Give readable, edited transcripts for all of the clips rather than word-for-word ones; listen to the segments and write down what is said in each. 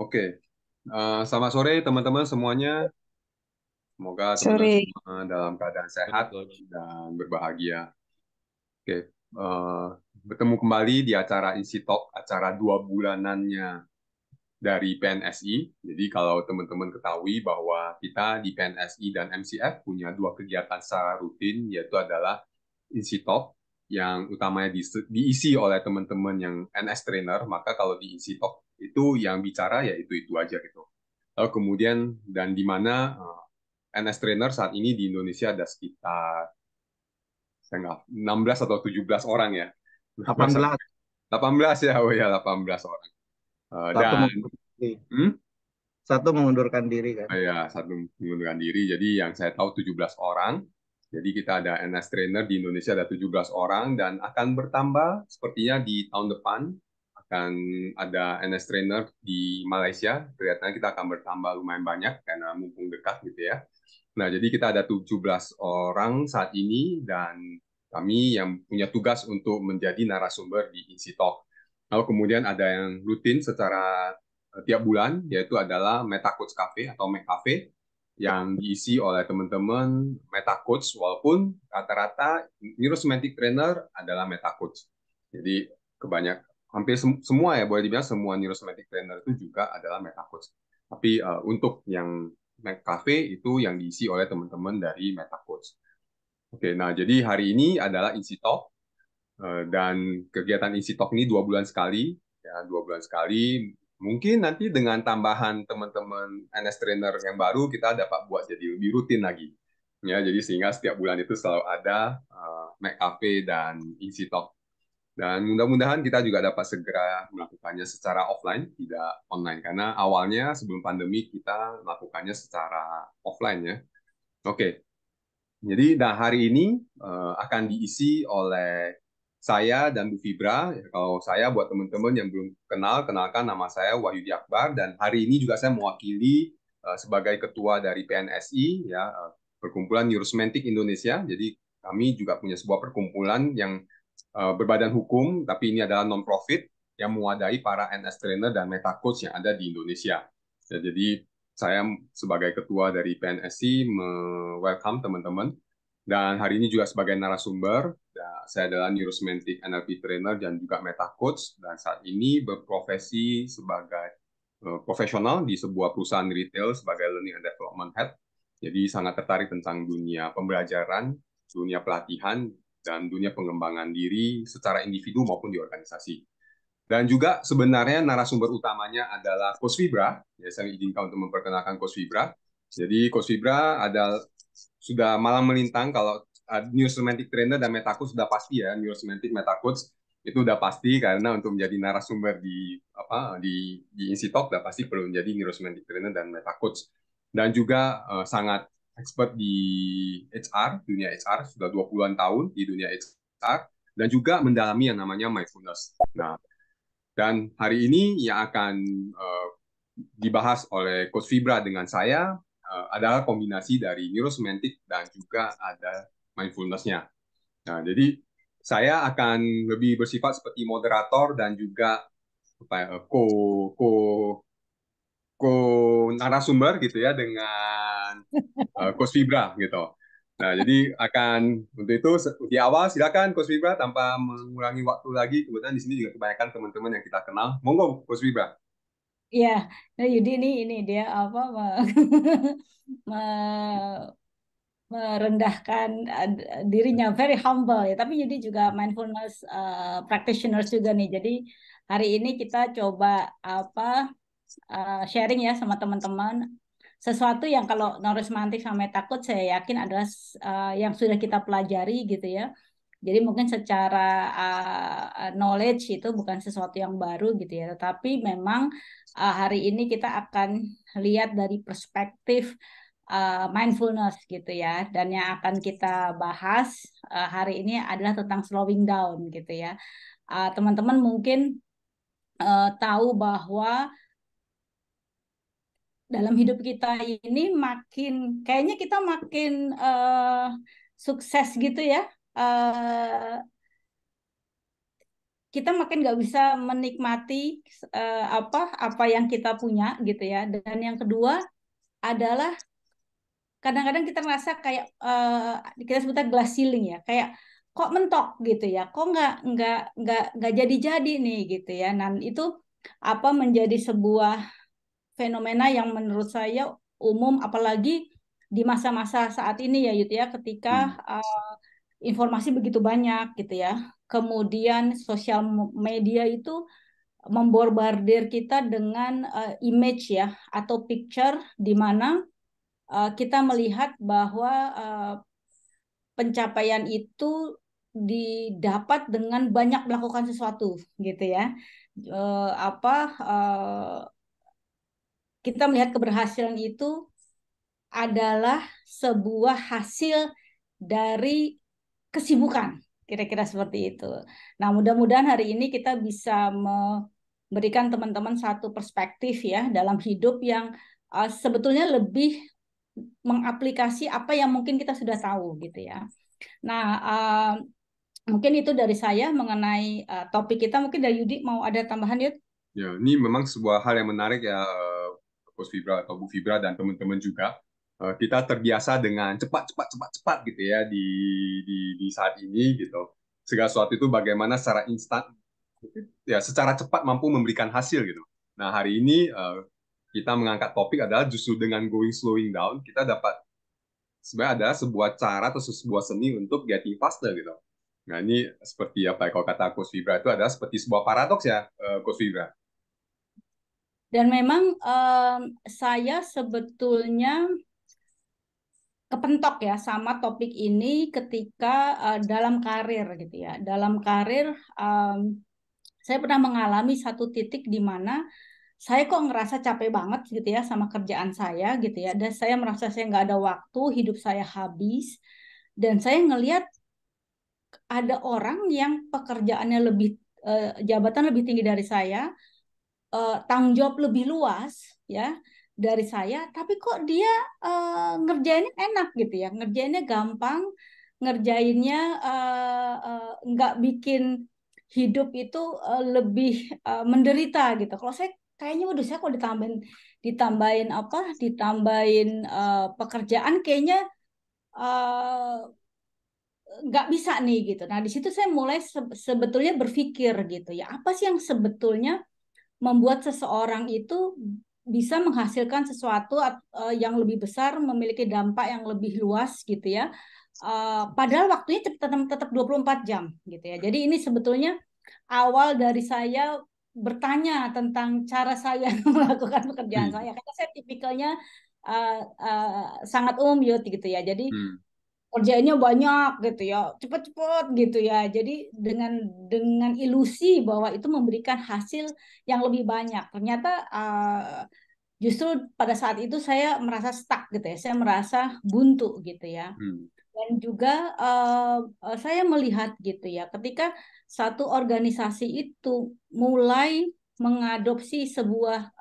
Oke, selamat sore teman-teman semuanya. Semoga teman-teman Sore. semua dalam keadaan Sorry, sehat Coach. dan berbahagia. Oke, eh, bertemu kembali di acara Isi Talk, acara 2 bulanannya dari PNSI. Jadi kalau teman-teman ketahui bahwa kita di PNSI dan MCF punya 2 kegiatan secara rutin, yaitu adalah Isi Talk yang utamanya diisi oleh teman-teman yang NS Trainer, maka kalau di Isi Talk itu yang bicara ya itu aja gitu. Lalu kemudian dan di mana NS Trainer saat ini di Indonesia ada sekitar saya nggak 16 atau 17 orang ya. 16 atau 18. 18 ya, oh ya 18 orang. Satu Dan mengundurkan diri. hmm? Satu mengundurkan diri kan. Ya, satu mengundurkan diri. Jadi yang saya tahu 17 orang. Jadi kita ada NS Trainer di Indonesia ada 17 orang dan akan bertambah sepertinya di tahun depan akan ada NS Trainer di Malaysia. Kelihatannya kita akan bertambah lumayan banyak karena mumpung dekat gitu ya. Nah, jadi kita ada 17 orang saat ini dan kami yang punya tugas untuk menjadi narasumber di Insitalk. Lalu kemudian ada yang rutin secara tiap bulan, yaitu adalah Meta Coach Cafe atau Mac Cafe yang diisi oleh teman-teman Meta Coach, walaupun rata-rata Neurosemantic Trainer adalah Meta Coach. Jadi kebanyak hampir semua ya boleh dibilang semua Neurosemantic Trainer itu juga adalah Meta Coach. Tapi untuk yang Mac Cafe itu yang diisi oleh teman-teman dari Meta Coach. Oke, nah jadi hari ini adalah Isi Talk dan kegiatan Isi Talk ini 2 bulan sekali, ya 2 bulan sekali. Mungkin nanti dengan tambahan teman-teman NS Trainer yang baru kita dapat buat jadi lebih rutin lagi. Ya, jadi sehingga setiap bulan itu selalu ada Mac Cafe dan Isi Talk. Dan mudah-mudahan kita juga dapat segera melakukannya secara offline, tidak online. Karena awalnya sebelum pandemi kita melakukannya secara offline ya. Oke, jadi nah hari ini akan diisi oleh saya dan Bu Fibra. Ya, kalau saya buat teman-teman yang belum kenal, kenalkan nama saya Wahyudi Akbar dan hari ini juga saya mewakili sebagai ketua dari PNSI ya Perkumpulan Neurosemantik Indonesia. Jadi kami juga punya sebuah perkumpulan yang berbadan hukum, tapi ini adalah non-profit yang mewadahi para NS trainer dan meta coach yang ada di Indonesia. Ya, jadi saya sebagai ketua dari PNSI welcome teman-teman. Dan hari ini juga sebagai narasumber, ya, saya adalah Neurosemantic NLP Trainer dan juga Meta Coach. Dan saat ini berprofesi sebagai profesional di sebuah perusahaan retail sebagai Learning and Development Head. Jadi sangat tertarik tentang dunia pembelajaran, dunia pelatihan, dan dunia pengembangan diri secara individu maupun di organisasi. Dan juga sebenarnya narasumber utamanya adalah Coach Fibra. Ya, saya izinkan untuk memperkenalkan Coach Fibra. Jadi Coach Fibra sudah malang melintang kalau Neurosemantic Trainer dan Metacoach sudah pasti ya, Neurosemantic Metacoach itu udah pasti karena untuk menjadi narasumber di Insitalk udah pasti perlu menjadi Neurosemantic Trainer dan Metacoach. Dan juga sangat expert di HR, dunia HR, sudah 20-an tahun di dunia HR dan juga mendalami yang namanya mindfulness. Nah, dan hari ini yang akan dibahas oleh Coach Fibra dengan saya adalah kombinasi dari neurosemantik dan juga ada mindfulness-nya. Nah, jadi saya akan lebih bersifat seperti moderator dan juga apa ya, ko ko narasumber gitu ya dengan Coach Fibra gitu. Nah, jadi akan untuk itu di awal silakan Coach Fibra tanpa mengurangi waktu lagi. Kebetulan di sini juga kebanyakan teman-teman yang kita kenal. Monggo Coach Fibra. Iya, nah Yudi ini dia apa me- merendahkan dirinya, very humble ya. Tapi Yudi juga mindfulness practitioners juga nih. Jadi hari ini kita coba apa sharing ya sama teman-teman sesuatu yang kalau Norris sama takut saya yakin adalah yang sudah kita pelajari gitu ya. Jadi mungkin secara knowledge itu bukan sesuatu yang baru gitu ya, tetapi memang hari ini kita akan lihat dari perspektif mindfulness gitu ya. Dan yang akan kita bahas hari ini adalah tentang slowing down gitu ya. Teman-teman mungkin tahu bahwa dalam hidup kita ini makin kayaknya kita makin sukses gitu ya. kita makin nggak bisa menikmati apa yang kita punya gitu ya. Dan yang kedua adalah kadang-kadang kita merasa kayak kita sebutnya glass ceiling ya, kayak kok mentok gitu ya, kok nggak jadi-jadi nih gitu ya. Nah itu apa menjadi sebuah fenomena yang menurut saya umum, apalagi di masa-masa saat ini ya Yud ya, ketika informasi begitu banyak gitu ya. Kemudian sosial media itu memborbardir kita dengan image ya atau picture di mana kita melihat bahwa pencapaian itu didapat dengan banyak melakukan sesuatu gitu ya. Apa kita melihat keberhasilan itu adalah sebuah hasil dari kesibukan, kira-kira seperti itu. Nah, mudah-mudahan hari ini kita bisa memberikan teman-teman satu perspektif ya dalam hidup yang sebetulnya lebih mengaplikasi apa yang mungkin kita sudah tahu gitu ya. Nah, mungkin itu dari saya mengenai topik kita. Mungkin dari Yudi mau ada tambahan, Yud? Ya, ini memang sebuah hal yang menarik ya, Coach Fibra atau Bu Fibra dan teman-teman juga. Kita terbiasa dengan cepat gitu ya di saat ini gitu. Segala sesuatu itu bagaimana secara instan, ya secara cepat mampu memberikan hasil gitu. Nah hari ini kita mengangkat topik adalah justru dengan slowing down kita dapat sebenarnya ada sebuah cara atau sebuah seni untuk getting faster gitu. Nah ini seperti apa ya, kalau kata Coach Fibra itu adalah seperti sebuah paradoks ya, Coach Fibra. Dan memang saya sebetulnya kepentok ya sama topik ini ketika dalam karir gitu ya. Dalam karir saya pernah mengalami satu titik di mana saya kok ngerasa capek banget gitu ya sama kerjaan saya gitu ya. Dan saya merasa saya nggak ada waktu, hidup saya habis. Dan saya ngelihat ada orang yang pekerjaannya lebih jabatan lebih tinggi dari saya, tanggung jawab lebih luas ya dari saya, tapi kok dia ngerjainnya enak gitu ya, ngerjainnya gampang, ngerjainnya nggak bikin hidup itu lebih menderita gitu. Kalau saya kayaknya, waduh, saya kok ditambahin pekerjaan kayaknya eh, nggak bisa nih gitu. Nah di situ saya mulai sebetulnya berpikir gitu ya, apa sih yang sebetulnya membuat seseorang itu bisa menghasilkan sesuatu yang lebih besar, memiliki dampak yang lebih luas gitu ya. Padahal waktunya tetap 24 jam gitu ya. Jadi ini sebetulnya awal dari saya bertanya tentang cara saya melakukan pekerjaan saya. Karena saya tipikalnya sangat umum gitu ya. Jadi kerjanya banyak gitu ya, cepet-cepet gitu ya. Jadi dengan ilusi bahwa itu memberikan hasil yang lebih banyak. Ternyata justru pada saat itu saya merasa stuck gitu ya. Saya merasa buntu gitu ya. Dan juga saya melihat gitu ya, ketika satu organisasi itu mulai mengadopsi sebuah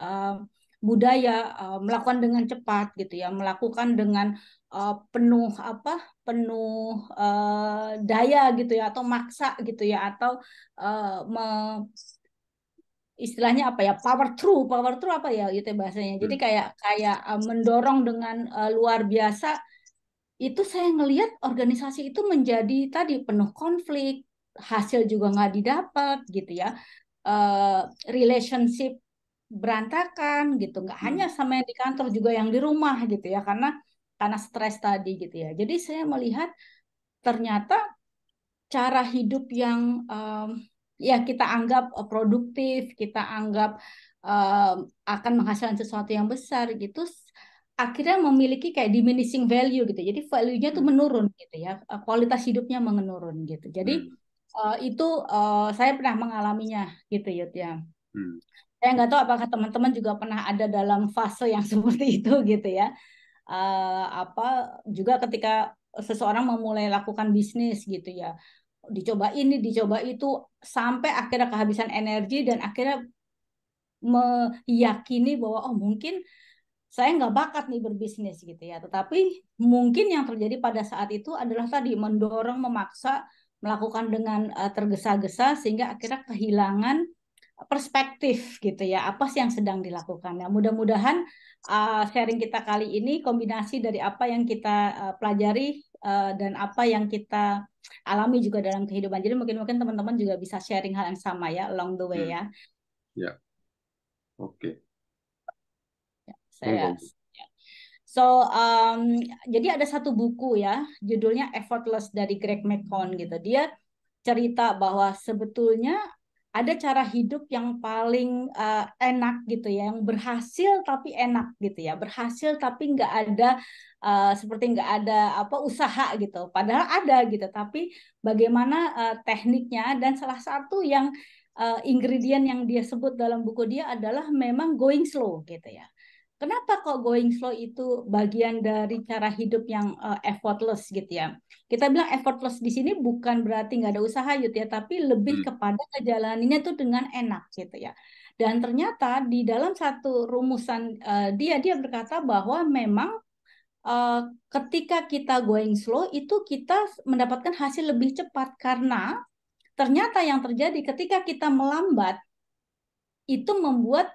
budaya, melakukan dengan cepat gitu ya, melakukan dengan penuh daya gitu ya, atau maksa gitu ya, atau istilahnya apa ya, power through apa ya gitu bahasanya. Jadi kayak kayak mendorong dengan luar biasa. Itu saya ngelihat organisasi itu menjadi tadi penuh konflik, hasil juga nggak didapat gitu ya. Relationship berantakan gitu, nggak hanya sama yang di kantor, juga yang di rumah gitu ya, karena stres tadi gitu ya. Jadi saya melihat ternyata cara hidup yang ya kita anggap produktif, kita anggap akan menghasilkan sesuatu yang besar gitu, akhirnya memiliki kayak diminishing value gitu. Jadi value-nya tuh menurun gitu ya, kualitas hidupnya menurun gitu. Jadi itu saya pernah mengalaminya gitu Yud ya. Saya nggak tahu apakah teman-teman juga pernah ada dalam fase yang seperti itu gitu ya. Apa juga ketika seseorang memulai lakukan bisnis gitu ya, dicoba ini dicoba itu sampai akhirnya kehabisan energi dan akhirnya meyakini bahwa oh mungkin saya nggak bakat nih berbisnis gitu ya. Tetapi mungkin yang terjadi pada saat itu adalah tadi mendorong, memaksa melakukan dengan tergesa-gesa sehingga akhirnya kehilangan perspektif gitu ya, apa sih yang sedang dilakukan. Nah, mudah-mudahan sharing kita kali ini kombinasi dari apa yang kita pelajari dan apa yang kita alami juga dalam kehidupan. Jadi mungkin teman-teman juga bisa sharing hal yang sama ya along the way ya. Ya, oke. Saya Monggo. jadi ada satu buku ya, judulnya Effortless dari Greg McKeown gitu. Dia cerita bahwa sebetulnya ada cara hidup yang paling enak gitu ya, yang berhasil tapi enak gitu ya, berhasil tapi nggak ada seperti nggak ada apa usaha gitu, padahal ada gitu, tapi bagaimana tekniknya, dan salah satu yang ingredient yang dia sebut dalam buku dia adalah memang going slow gitu ya. Kenapa kok going slow itu bagian dari cara hidup yang effortless gitu ya? Kita bilang effortless di sini bukan berarti nggak ada usaha gitu ya, tapi lebih kepada kejalaninya tuh dengan enak gitu ya. Dan ternyata di dalam satu rumusan dia berkata bahwa memang ketika kita going slow itu kita mendapatkan hasil lebih cepat, karena ternyata yang terjadi ketika kita melambat itu membuat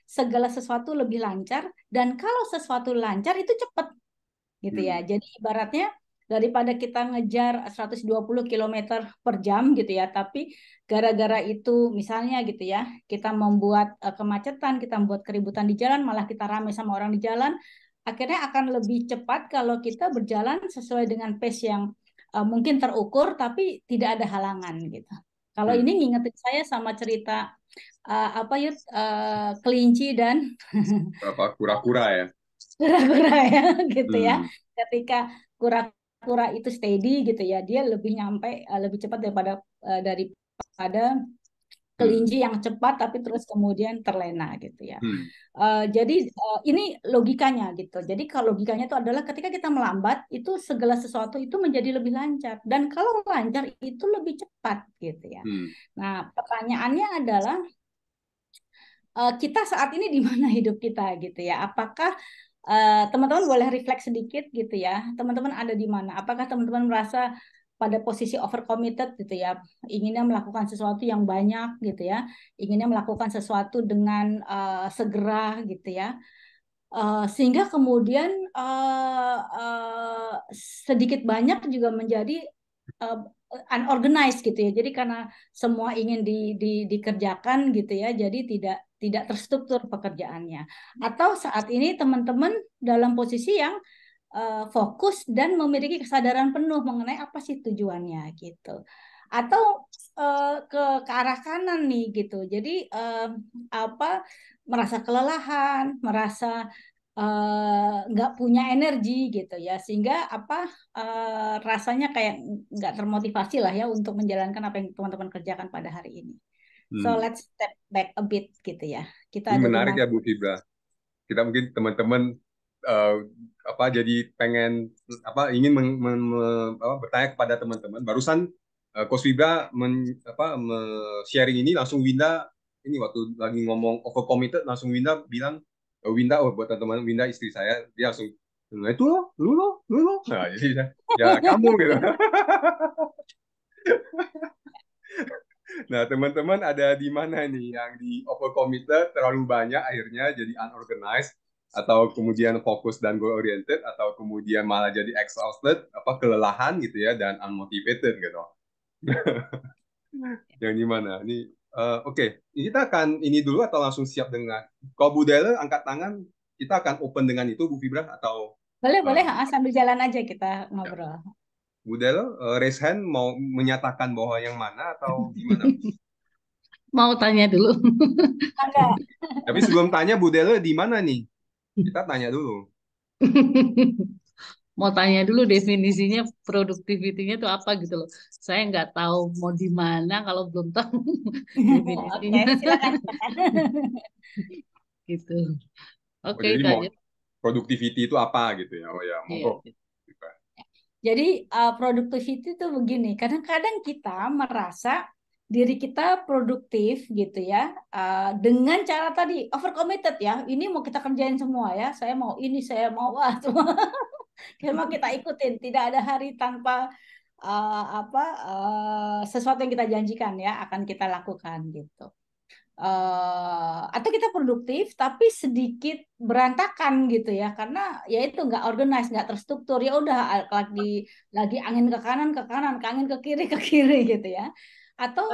segala sesuatu lebih lancar, dan kalau sesuatu lancar itu cepat gitu ya. Jadi ibaratnya daripada kita ngejar 120 km per jam gitu ya, tapi gara-gara itu misalnya gitu ya, kita membuat kemacetan, kita membuat keributan di jalan, malah kita rame sama orang di jalan, akhirnya akan lebih cepat kalau kita berjalan sesuai dengan pace yang mungkin terukur tapi tidak ada halangan gitu. Kalau ini ngingetin saya sama cerita apa ya, kelinci dan Berapa kura-kura ya? kura-kura ya gitu ya. Ketika kura-kura itu steady gitu ya, dia lebih nyampe lebih cepat daripada kelinci yang cepat tapi terus kemudian terlena gitu ya. Jadi ini logikanya gitu. Jadi kalau logikanya itu adalah ketika kita melambat itu segala sesuatu itu menjadi lebih lancar, dan kalau lancar itu lebih cepat gitu ya. Nah, pertanyaannya adalah kita saat ini di mana hidup kita gitu ya? Apakah teman-teman boleh refleks sedikit gitu ya? Teman-teman ada di mana? Apakah teman-teman merasa pada posisi overcommitted gitu ya, inginnya melakukan sesuatu yang banyak gitu ya, inginnya melakukan sesuatu dengan segera gitu ya, sehingga kemudian sedikit banyak juga menjadi uh, unorganized gitu ya. Jadi karena semua ingin dikerjakan gitu ya, jadi tidak terstruktur pekerjaannya. Atau saat ini teman-teman dalam posisi yang fokus dan memiliki kesadaran penuh mengenai apa sih tujuannya gitu. Atau ke arah kanan nih gitu. Jadi apa, merasa kelelahan, merasa nggak punya energi gitu ya, sehingga apa, rasanya kayak nggak termotivasi lah ya untuk menjalankan apa yang teman-teman kerjakan pada hari ini. So let's step back a bit gitu ya. Kita Ini ada di menarik mana? ya Bu Fibra. Kita mungkin teman-teman eh, jadi pengen ingin bertanya kepada teman-teman. Barusan Coach Fibra sharing ini langsung Winda ini waktu lagi ngomong overcommitted langsung Winda bilang Winda, buat teman-teman, Winda istri saya, dia langsung, nah itu lo, lu lo. Nah, jadi ya kamu gitu. Nah, teman-teman ada di mana nih yang di overcommitted terlalu banyak akhirnya jadi unorganized, atau kemudian fokus dan goal oriented, atau kemudian malah jadi exhausted, kelelahan gitu ya, dan unmotivated gitu. Yang di mana? Ini oke. Kita akan ini dulu atau langsung siap dengan kalau Bu Dele angkat tangan, kita akan open dengan itu Bu Fibra, atau Boleh, sambil jalan aja kita ya. ngobrol. Bu Dele raise hand mau menyatakan bahwa yang mana atau gimana? Mau tanya dulu. Tapi sebelum tanya Bu Dele di mana nih? Kita tanya dulu. Mau tanya dulu definisinya productivity-nya itu apa gitu loh. Saya nggak tahu mau di mana kalau belum tahu definisinya. Oke, silakan. Gitu. Oke, Jadi itu mau aja. productivity itu apa gitu ya? Oh ya, Iya. monggo. Jadi productivity itu begini, kadang-kadang kita merasa diri kita produktif gitu ya, dengan cara tadi overcommitted ya, ini mau kita kerjain semua ya, saya mau ini, saya mau semua mau kita ikutin, tidak ada hari tanpa sesuatu yang kita janjikan ya akan kita lakukan gitu. Atau kita produktif tapi sedikit berantakan gitu ya, karena ya itu nggak organize, nggak terstruktur, ya udah lagi angin ke kanan, angin ke kiri gitu ya. Atau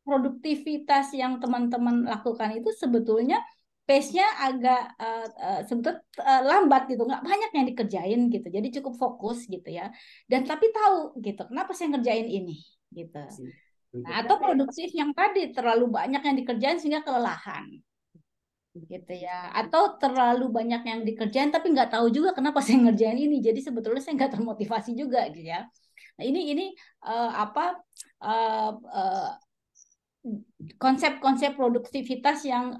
produktivitas yang teman-teman lakukan itu sebetulnya pace-nya agak sebetulnya lambat gitu, nggak banyak yang dikerjain gitu, jadi cukup fokus gitu ya, dan tapi tahu gitu kenapa saya ngerjain ini gitu. Nah, atau produktif yang tadi terlalu banyak yang dikerjain sehingga kelelahan gitu ya, atau terlalu banyak yang dikerjain tapi nggak tahu juga kenapa saya ngerjain ini, jadi sebetulnya saya nggak termotivasi juga gitu ya. Nah, ini konsep-konsep produktivitas yang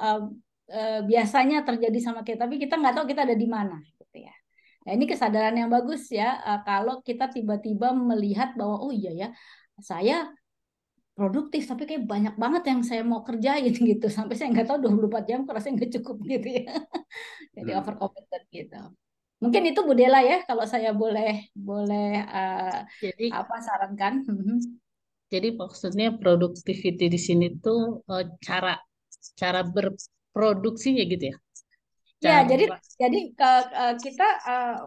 biasanya terjadi sama kita, tapi kita nggak tahu kita ada di mana gitu ya. Nah, ini kesadaran yang bagus ya, kalau kita tiba-tiba melihat bahwa oh iya ya, saya produktif tapi kayak banyak banget yang saya mau kerjain gitu, sampai saya nggak tahu 24 jam kalau saya nggak cukup gitu ya. Jadi overcommitted gitu. Mungkin itu Bu Dela ya, kalau saya boleh Jadi sarankan. Jadi maksudnya productivity di sini tuh cara berproduksinya gitu ya. Ya, Cara jadi kita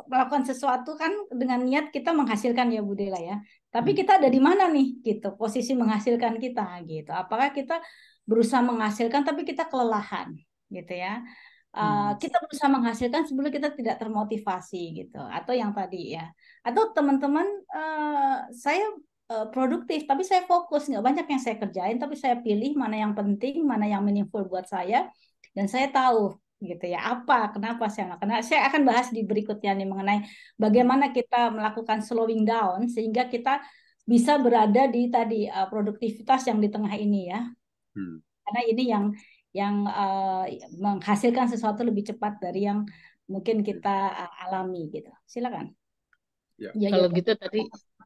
melakukan sesuatu kan dengan niat kita menghasilkan ya Bu Dela ya. Tapi kita ada di mana nih gitu, posisi menghasilkan kita gitu. Apakah kita berusaha menghasilkan tapi kita kelelahan gitu ya. Kita berusaha menghasilkan sebelum kita tidak termotivasi gitu. Atau yang tadi ya. Atau teman-teman saya produktif tapi saya fokus, nggak banyak yang saya kerjain tapi saya pilih mana yang penting, mana yang meaningful buat saya, dan saya tahu gitu ya kenapa saya melakukan. Nah, saya akan bahas di berikutnya nih mengenai bagaimana kita melakukan slowing down sehingga kita bisa berada di tadi produktivitas yang di tengah ini ya. Karena ini yang menghasilkan sesuatu lebih cepat dari yang mungkin kita alami gitu. Silakan. Ya.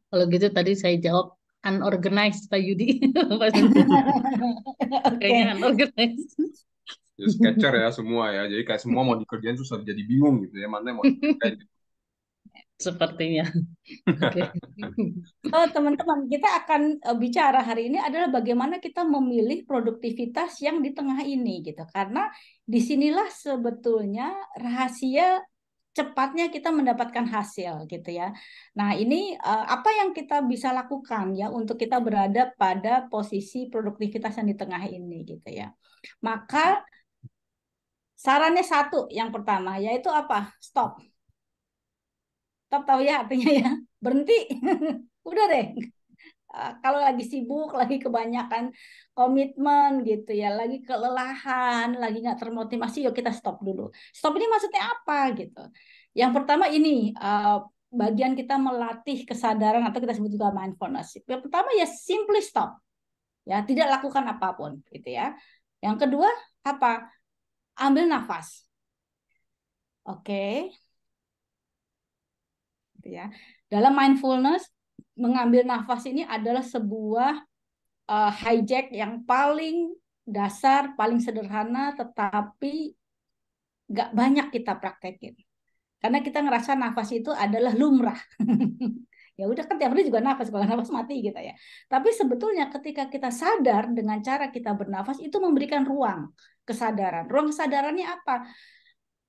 Kalau gitu tadi saya jawab unorganized Pak Yudi. Kayaknya unorganized. Sketcher ya semua ya, jadi kayak semua mau dikerjain terus jadi bingung gitu ya, mana yang mau dikerjain. Sepertinya. Oke. Teman-teman, kita akan bicara hari ini adalah bagaimana kita memilih produktivitas yang di tengah ini gitu. Karena disinilah sebetulnya rahasia cepatnya kita mendapatkan hasil gitu ya. Nah, ini apa yang kita bisa lakukan ya untuk kita berada pada posisi produktivitas yang di tengah ini gitu ya. Maka sarannya satu, yang pertama yaitu apa? Stop. Stop, tahu ya artinya ya, berhenti. Udah deh. Kalau lagi sibuk, lagi kebanyakan komitmen gitu ya, lagi kelelahan, lagi nggak termotivasi, yuk kita stop dulu. Stop ini maksudnya apa gitu? Yang pertama ini bagian kita melatih kesadaran atau kita sebut juga mindfulness. Yang pertama ya simply stop, ya tidak lakukan apapun gitu ya. Yang kedua apa? Ambil nafas. Oke. Gitu ya. Dalam mindfulness, mengambil nafas ini adalah sebuah hijack yang paling dasar, paling sederhana, tetapi nggak banyak kita praktekin. Karena kita ngerasa nafas itu adalah lumrah. Ya udah kan tiap hari juga nafas, kalau nafas mati gitu ya. Tapi sebetulnya ketika kita sadar dengan cara kita bernafas, itu memberikan ruang kesadaran. Ruang kesadarannya apa?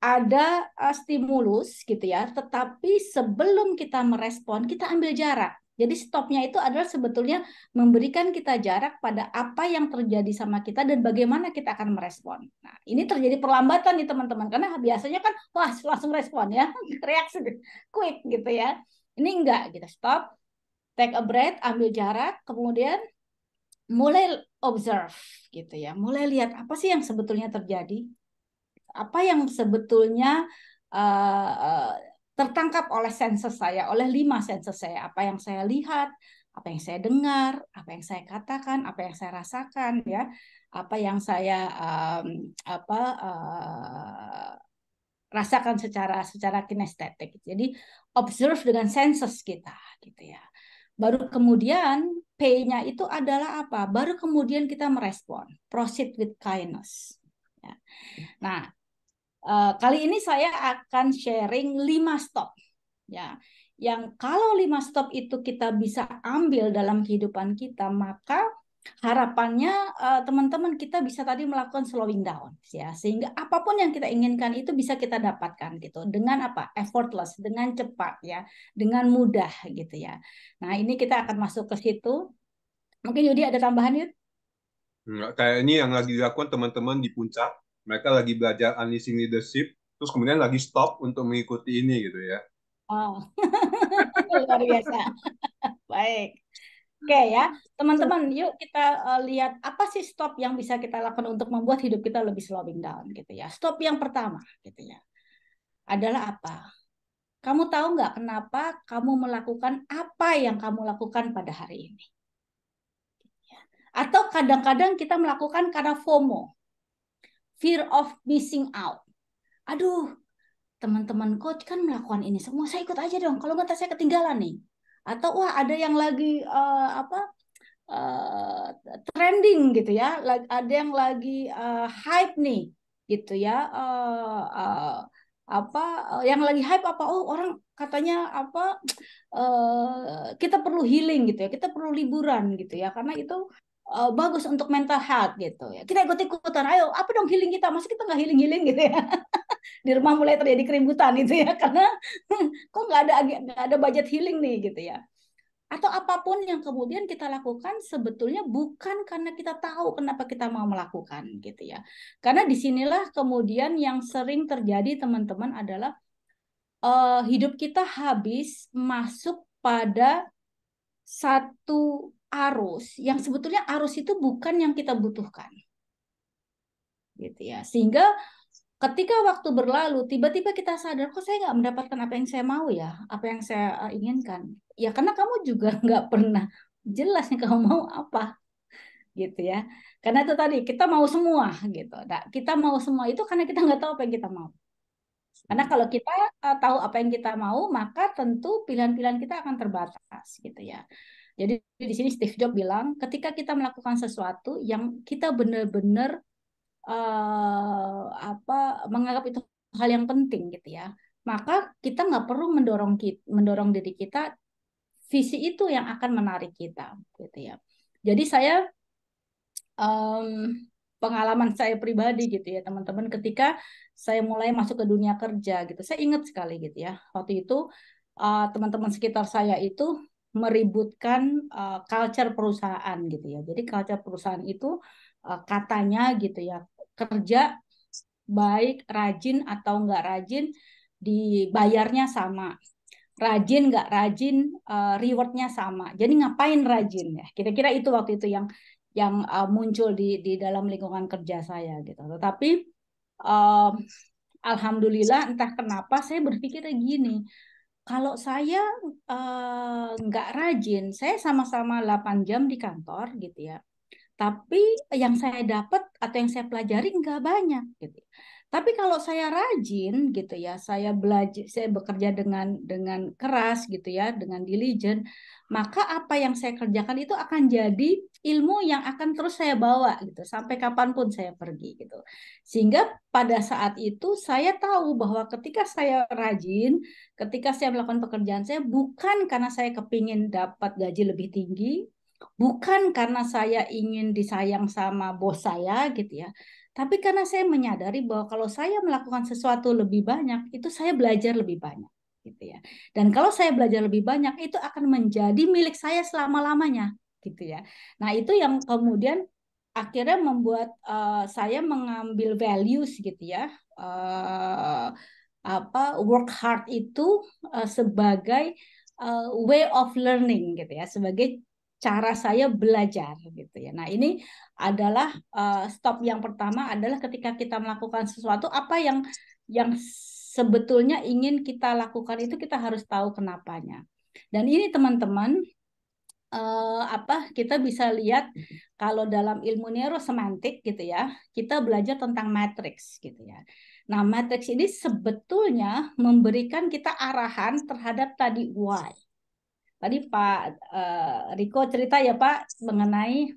Ada stimulus gitu ya, tetapi sebelum kita merespon, kita ambil jarak. Jadi stopnya itu adalah sebetulnya memberikan kita jarak pada apa yang terjadi sama kita dan bagaimana kita akan merespon. Nah, ini terjadi perlambatan nih teman-teman, karena biasanya kan wah langsung respon ya, reaksi quick gitu ya. Ini enggak, kita stop, take a breath, ambil jarak, kemudian mulai observe gitu ya, mulai lihat apa sih yang sebetulnya terjadi, apa yang sebetulnya tertangkap oleh senses saya, oleh 5 senses saya, apa yang saya lihat, apa yang saya dengar, apa yang saya katakan, apa yang saya rasakan, ya, apa yang saya rasakan secara kinestetik. Jadi observe dengan senses kita, gitu ya. Baru kemudian P-nya itu adalah apa? Baru kemudian kita merespon, proceed with kindness. Ya. Nah, kali ini saya akan sharing 5 stop. Ya, yang kalau 5 stop itu kita bisa ambil dalam kehidupan kita, maka harapannya teman-teman kita bisa tadi melakukan slowing down ya, sehingga apapun yang kita inginkan itu bisa kita dapatkan gitu dengan apa, effortless, dengan cepat ya, dengan mudah gitu ya. Nah ini kita akan masuk ke situ. Mungkin Yudi ada tambahan Yud? Kayak ini yang lagi dilakukan teman-teman di puncak, mereka lagi belajar unleashing leadership, terus kemudian lagi stop untuk mengikuti ini gitu ya. Oh. Luar biasa. Baik. Oke ya, teman-teman, yuk kita lihat apa sih stop yang bisa kita lakukan untuk membuat hidup kita lebih slowing down gitu ya. Stop yang pertama gitu ya adalah apa? Kamu tahu nggak kenapa kamu melakukan apa yang kamu lakukan pada hari ini? Atau kadang-kadang kita melakukan karena FOMO, fear of missing out. Aduh, teman-teman coach kan melakukan ini semua, saya ikut aja dong. Kalau nggak saya ketinggalan nih. Atau wah ada yang lagi uh, trending gitu ya, ada yang lagi hype nih gitu ya, yang lagi hype apa, oh orang katanya apa, kita perlu healing gitu ya, kita perlu liburan gitu ya, karena itu bagus untuk mental health gitu ya, kita ikut-ikutan, ayo apa dong healing kita, masa kita nggak healing gitu ya. Di rumah mulai terjadi keributan gitu ya, karena kok nggak ada budget healing nih gitu ya. Atau apapun yang kemudian kita lakukan sebetulnya bukan karena kita tahu kenapa kita mau melakukan gitu ya. Karena disinilah kemudian yang sering terjadi teman-teman adalah hidup kita habis masuk pada satu arus yang sebetulnya arus itu bukan yang kita butuhkan gitu ya. Sehingga ketika waktu berlalu, tiba-tiba kita sadar, kok saya nggak mendapatkan apa yang saya mau ya, apa yang saya inginkan. Ya karena kamu juga nggak pernah jelas nih kamu mau apa, gitu ya. Karena itu tadi, kita mau semua, gitu. Nah, kita mau semua itu karena kita nggak tahu apa yang kita mau. Karena kalau kita tahu apa yang kita mau, maka tentu pilihan-pilihan kita akan terbatas, gitu ya. Jadi di sini Steve Jobs bilang, ketika kita melakukan sesuatu yang kita benar-benar menganggap itu hal yang penting gitu ya, maka kita nggak perlu mendorong diri kita, visi itu yang akan menarik kita gitu ya. Jadi saya pengalaman saya pribadi gitu ya teman-teman, ketika saya mulai masuk ke dunia kerja gitu, saya ingat sekali gitu ya, waktu itu teman-teman sekitar saya itu meributkan culture perusahaan gitu ya. Jadi culture perusahaan itu katanya gitu ya, kerja baik, rajin atau nggak rajin, dibayarnya sama. Rajin nggak rajin, rewardnya sama. Jadi ngapain rajin ya? Kira-kira itu waktu itu yang muncul di dalam lingkungan kerja saya gitu. Tetapi alhamdulillah entah kenapa saya berpikir gini, kalau saya nggak rajin, saya sama-sama 8 jam di kantor gitu ya. Tapi yang saya dapat atau yang saya pelajari nggak banyak gitu. Tapi kalau saya rajin gitu ya, saya belajar, saya bekerja dengan keras gitu ya, dengan diligent, maka apa yang saya kerjakan itu akan jadi ilmu yang akan terus saya bawa gitu sampai kapanpun saya pergi gitu. Sehingga pada saat itu saya tahu bahwa ketika saya rajin, ketika saya melakukan pekerjaan saya bukan karena saya kepingin dapat gaji lebih tinggi, bukan karena saya ingin disayang sama bos saya gitu ya, tapi karena saya menyadari bahwa kalau saya melakukan sesuatu lebih banyak, itu saya belajar lebih banyak gitu ya. Dan kalau saya belajar lebih banyak, itu akan menjadi milik saya selama-lamanya gitu ya. Nah, itu yang kemudian akhirnya membuat saya mengambil values gitu ya. Work hard itu sebagai way of learning gitu ya, sebagai cara saya belajar gitu ya. Nah, ini adalah stop yang pertama adalah ketika kita melakukan sesuatu, apa yang sebetulnya ingin kita lakukan itu kita harus tahu kenapanya. Dan ini teman-teman kita bisa lihat kalau dalam ilmu neurosemantik gitu ya, kita belajar tentang matriks gitu ya. Nah, matriks ini sebetulnya memberikan kita arahan terhadap tadi why. Tadi Pak Riko cerita ya Pak mengenai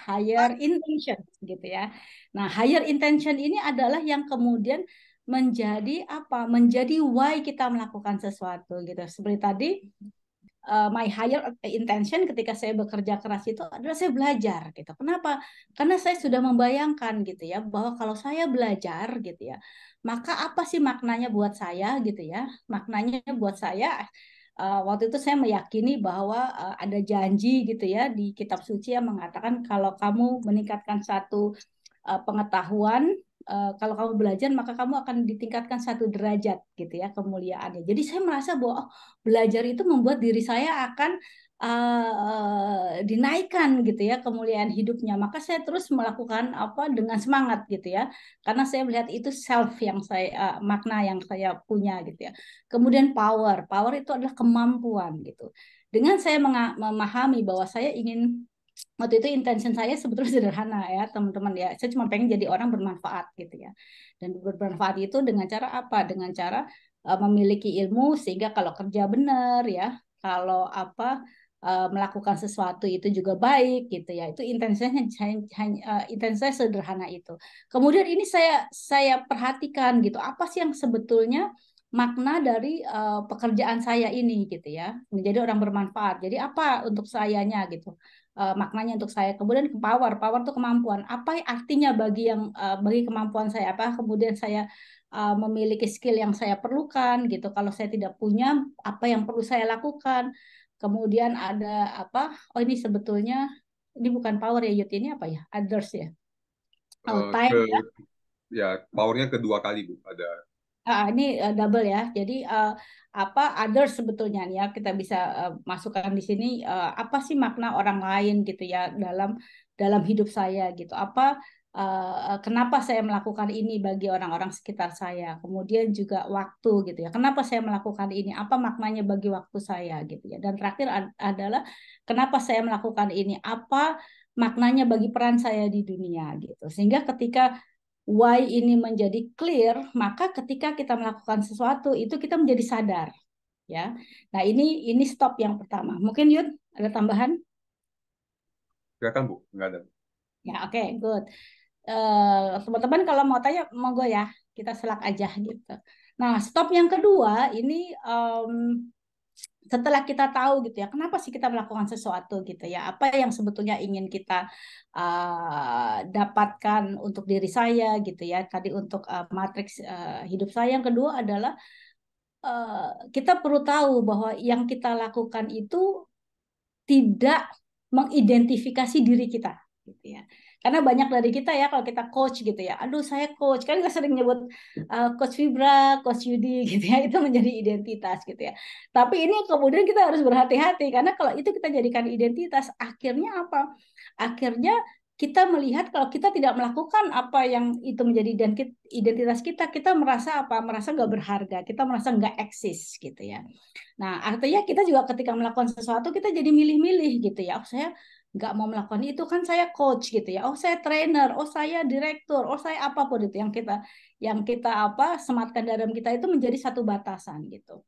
higher intention gitu ya. Nah, higher intention ini adalah yang kemudian menjadi apa? Menjadi why kita melakukan sesuatu gitu. Seperti tadi my higher intention ketika saya bekerja keras itu adalah saya belajar gitu. Kenapa? Karena saya sudah membayangkan gitu ya bahwa kalau saya belajar gitu ya, maka apa sih maknanya buat saya gitu ya? Maknanya buat saya waktu itu saya meyakini bahwa ada janji gitu ya di kitab suci yang mengatakan kalau kamu meningkatkan satu pengetahuan, kalau kamu belajar maka kamu akan ditingkatkan satu derajat gitu ya kemuliaannya. Jadi saya merasa bahwa belajar itu membuat diri saya akan dinaikkan gitu ya kemuliaan hidupnya. Maka saya terus melakukan apa dengan semangat gitu ya. Karena saya melihat itu self yang saya makna yang saya punya gitu ya. Kemudian power itu adalah kemampuan gitu. Dengan saya memahami bahwa saya ingin waktu itu intention saya sebetulnya sederhana ya teman-teman ya, saya cuma pengen jadi orang bermanfaat gitu ya, dan bermanfaat itu dengan cara apa, dengan cara memiliki ilmu sehingga kalau kerja benar ya, kalau apa melakukan sesuatu itu juga baik gitu ya, itu intensinya intensinya sederhana itu. Kemudian ini saya perhatikan gitu, apa sih yang sebetulnya makna dari pekerjaan saya ini gitu ya, menjadi orang bermanfaat. Jadi apa untuk sayanya gitu, maknanya untuk saya. Kemudian power itu kemampuan. Apa artinya bagi yang bagi kemampuan saya? Apa kemudian saya memiliki skill yang saya perlukan gitu. Kalau saya tidak punya, apa yang perlu saya lakukan? Kemudian ada apa? Oh ini sebetulnya ini bukan power ya Yud, ini apa ya? Others ya. Oh, time Ke ya. ya powernya kedua kali Bu, ada Ini double ya. Jadi apa others sebetulnya nih ya kita bisa masukkan di sini apa sih makna orang lain gitu ya dalam dalam hidup saya gitu. Apa kenapa saya melakukan ini bagi orang-orang sekitar saya. Kemudian juga waktu gitu ya. Kenapa saya melakukan ini? Apa maknanya bagi waktu saya gitu ya. Dan terakhir adalah kenapa saya melakukan ini? Apa maknanya bagi peran saya di dunia gitu. Sehingga ketika why ini menjadi clear, maka ketika kita melakukan sesuatu itu kita menjadi sadar, ya. Nah, ini stop yang pertama. Mungkin Yud ada tambahan? silakan Bu, nggak ada. Ya, oke, good. Teman-teman kalau mau tanya monggo ya, kita selak aja gitu. Nah, stop yang kedua ini setelah kita tahu gitu ya, kenapa sih kita melakukan sesuatu gitu ya, apa yang sebetulnya ingin kita dapatkan untuk diri saya gitu ya, tadi untuk matriks hidup saya. Yang kedua adalah kita perlu tahu bahwa yang kita lakukan itu tidak mengidentifikasi diri kita gitu ya. Karena banyak dari kita ya kalau kita coach gitu ya, aduh saya coach, kan nggak sering nyebut coach Fibra, coach Yudi gitu ya, itu menjadi identitas gitu ya. Tapi ini kemudian kita harus berhati-hati karena kalau itu kita jadikan identitas, akhirnya apa? Akhirnya kita melihat kalau kita tidak melakukan apa yang itu menjadi identitas kita, kita merasa apa? Merasa nggak berharga, kita merasa nggak eksis gitu ya. Nah, artinya kita juga ketika melakukan sesuatu kita jadi milih-milih gitu ya. Oh, saya nggak mau melakukan itu kan saya coach gitu ya. Oh, saya trainer, oh saya direktur, oh saya apapun itu yang kita apa sematkan dalam kita itu menjadi satu batasan gitu.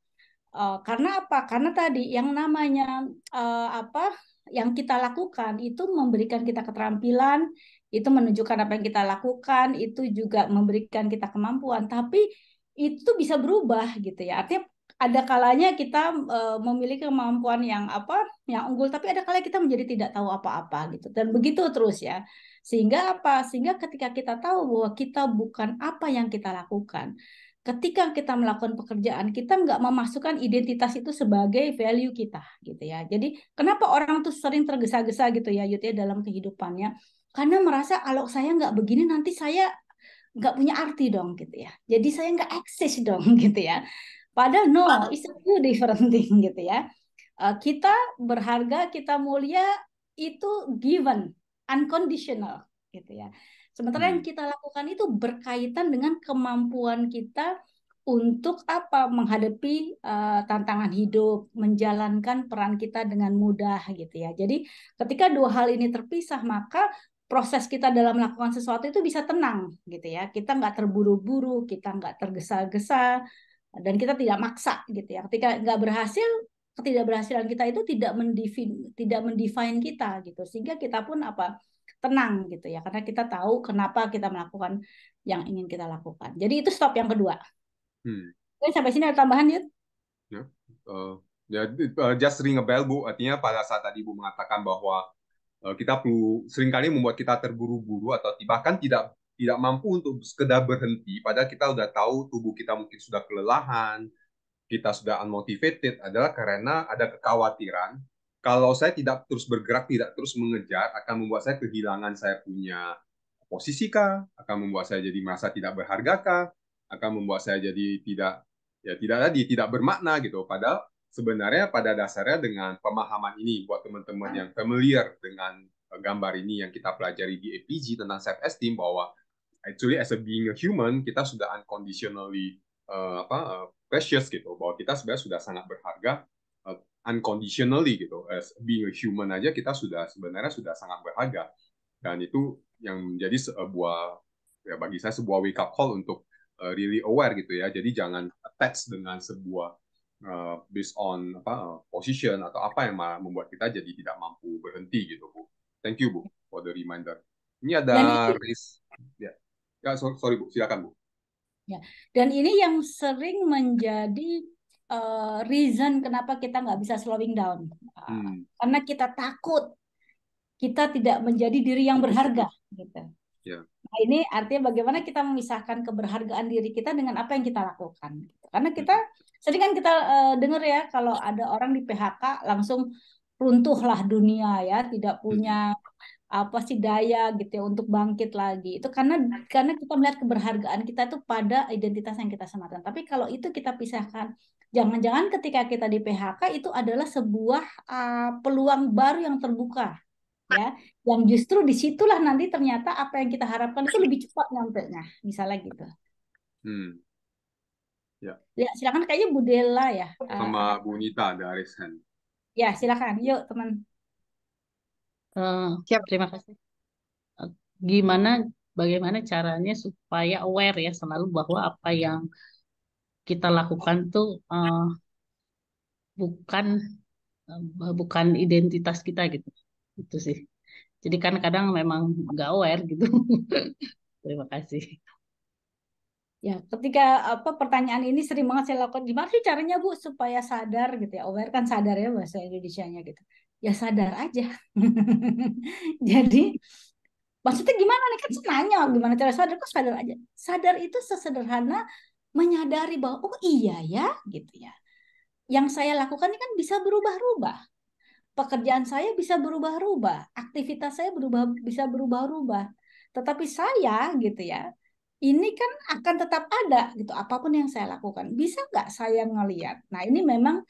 Karena apa? Karena tadi yang namanya apa yang kita lakukan itu memberikan kita keterampilan, itu menunjukkan apa yang kita lakukan, itu juga memberikan kita kemampuan, tapi itu bisa berubah gitu ya. Artinya ada kalanya kita memiliki kemampuan yang apa, yang unggul, tapi ada kalanya kita menjadi tidak tahu apa-apa gitu. Dan begitu terus ya. Sehingga apa? Sehingga ketika kita tahu bahwa kita bukan apa yang kita lakukan, ketika kita melakukan pekerjaan, kita nggak memasukkan identitas itu sebagai value kita gitu ya. Jadi kenapa orang tuh sering tergesa-gesa gitu ya Yud ya dalam kehidupannya? Karena merasa kalau saya nggak begini nanti saya nggak punya arti dong gitu ya. Jadi saya nggak eksis dong gitu ya. Padahal no, it's a two different thing gitu ya. Kita berharga, kita mulia itu given, unconditional gitu ya. Sementara yang kita lakukan itu berkaitan dengan kemampuan kita untuk apa? Menghadapi tantangan hidup, menjalankan peran kita dengan mudah gitu ya. Jadi ketika dua hal ini terpisah, maka proses kita dalam melakukan sesuatu itu bisa tenang gitu ya. Kita nggak terburu-buru, kita nggak tergesa-gesa, dan kita tidak maksa gitu ya. Ketika nggak berhasil, ketidakberhasilan kita itu tidak mendefine kita gitu, sehingga kita pun apa tenang gitu ya, karena kita tahu kenapa kita melakukan yang ingin kita lakukan. Jadi itu stop yang kedua. Oke, sampai sini ada tambahan, Yud? Ya, just ring a bell, Bu. Artinya pada saat tadi Bu mengatakan bahwa kita perlu seringkali membuat kita terburu-buru atau bahkan tidak mampu untuk sekedar berhenti, padahal kita sudah tahu tubuh kita mungkin sudah kelelahan, kita sudah unmotivated, adalah karena ada kekhawatiran kalau saya tidak terus bergerak, tidak terus mengejar, akan membuat saya kehilangan saya punya posisi kah, akan membuat saya jadi merasa tidak berharga kah, akan membuat saya jadi tidak bermakna gitu. Padahal sebenarnya pada dasarnya dengan pemahaman ini buat teman-teman yang familiar dengan gambar ini yang kita pelajari di APG tentang self esteem, bahwa actually as a being a human kita sudah unconditionally precious gitu, bahwa kita sebenarnya sudah sangat berharga unconditionally gitu. As being a human aja kita sebenarnya sudah sangat berharga, dan itu yang menjadi bagi saya sebuah wake up call untuk really aware gitu ya. Jadi jangan attach dengan sebuah based on position atau apa yang membuat kita jadi tidak mampu berhenti gitu, Bu. Thank you, Bu, for the reminder. Ini ada risk ya. Sorry Bu, silakan Bu. Ya, dan ini yang sering menjadi reason kenapa kita nggak bisa slowing down. Karena kita takut kita tidak menjadi diri yang berharga gitu. Yeah. Nah, ini artinya bagaimana kita memisahkan keberhargaan diri kita dengan apa yang kita lakukan. Karena kita sering kan kita dengar ya, kalau ada orang di PHK langsung runtuhlah dunia ya, tidak punya daya gitu ya untuk bangkit lagi. Itu karena kita melihat keberhargaan kita itu pada identitas yang kita sematkan. Tapi kalau itu kita pisahkan, jangan-jangan ketika kita di PHK itu adalah sebuah peluang baru yang terbuka, ya, yang justru disitulah nanti ternyata apa yang kita harapkan itu lebih cepat nyampenya, misalnya gitu. Ya, silakan, kayaknya Bu Della ya. Sama Bu Nita ada raise hand. Ya, silakan. Yuk, teman. Siap, terima kasih. Bagaimana caranya supaya aware ya selalu bahwa apa yang kita lakukan tuh bukan identitas kita gitu. Itu sih. Jadi kan kadang memang nggak aware gitu. Terima kasih. Ya, ketika pertanyaan ini sering banget saya lakukan, gimana sih caranya Bu supaya sadar gitu ya, aware kan sadar ya bahasa Indonesianya gitu. Ya sadar aja. Jadi maksudnya gimana nih, kan nanya gimana cara sadar, kok sadar aja. Sadar itu sesederhana menyadari bahwa oh iya ya gitu ya. Yang saya lakukan ini kan bisa berubah-ubah. Pekerjaan saya bisa berubah-ubah, aktivitas saya bisa berubah-ubah. Tetapi saya gitu ya, ini kan akan tetap ada gitu, apapun yang saya lakukan. Bisa nggak saya ngelihat? Nah, ini memang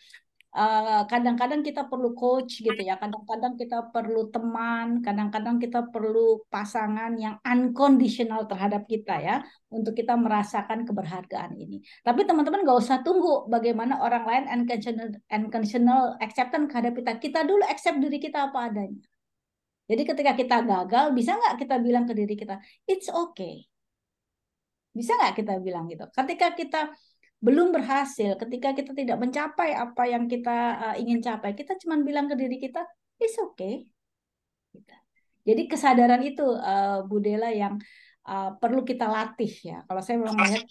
kadang-kadang kita perlu coach gitu ya, kadang-kadang kita perlu teman, kadang-kadang kita perlu pasangan yang unconditional terhadap kita ya, untuk kita merasakan keberhargaan ini. Tapi teman-teman nggak usah tunggu bagaimana orang lain unconditional acceptance terhadap kita. Kita dulu accept diri kita apa adanya. Jadi ketika kita gagal, bisa nggak kita bilang ke diri kita, it's okay. Bisa nggak kita bilang gitu? Ketika kita belum berhasil, ketika kita tidak mencapai apa yang kita ingin capai, kita cuma bilang ke diri kita, it's okay. Jadi kesadaran itu, Bu Della, yang perlu kita latih ya. Kalau saya memang melihat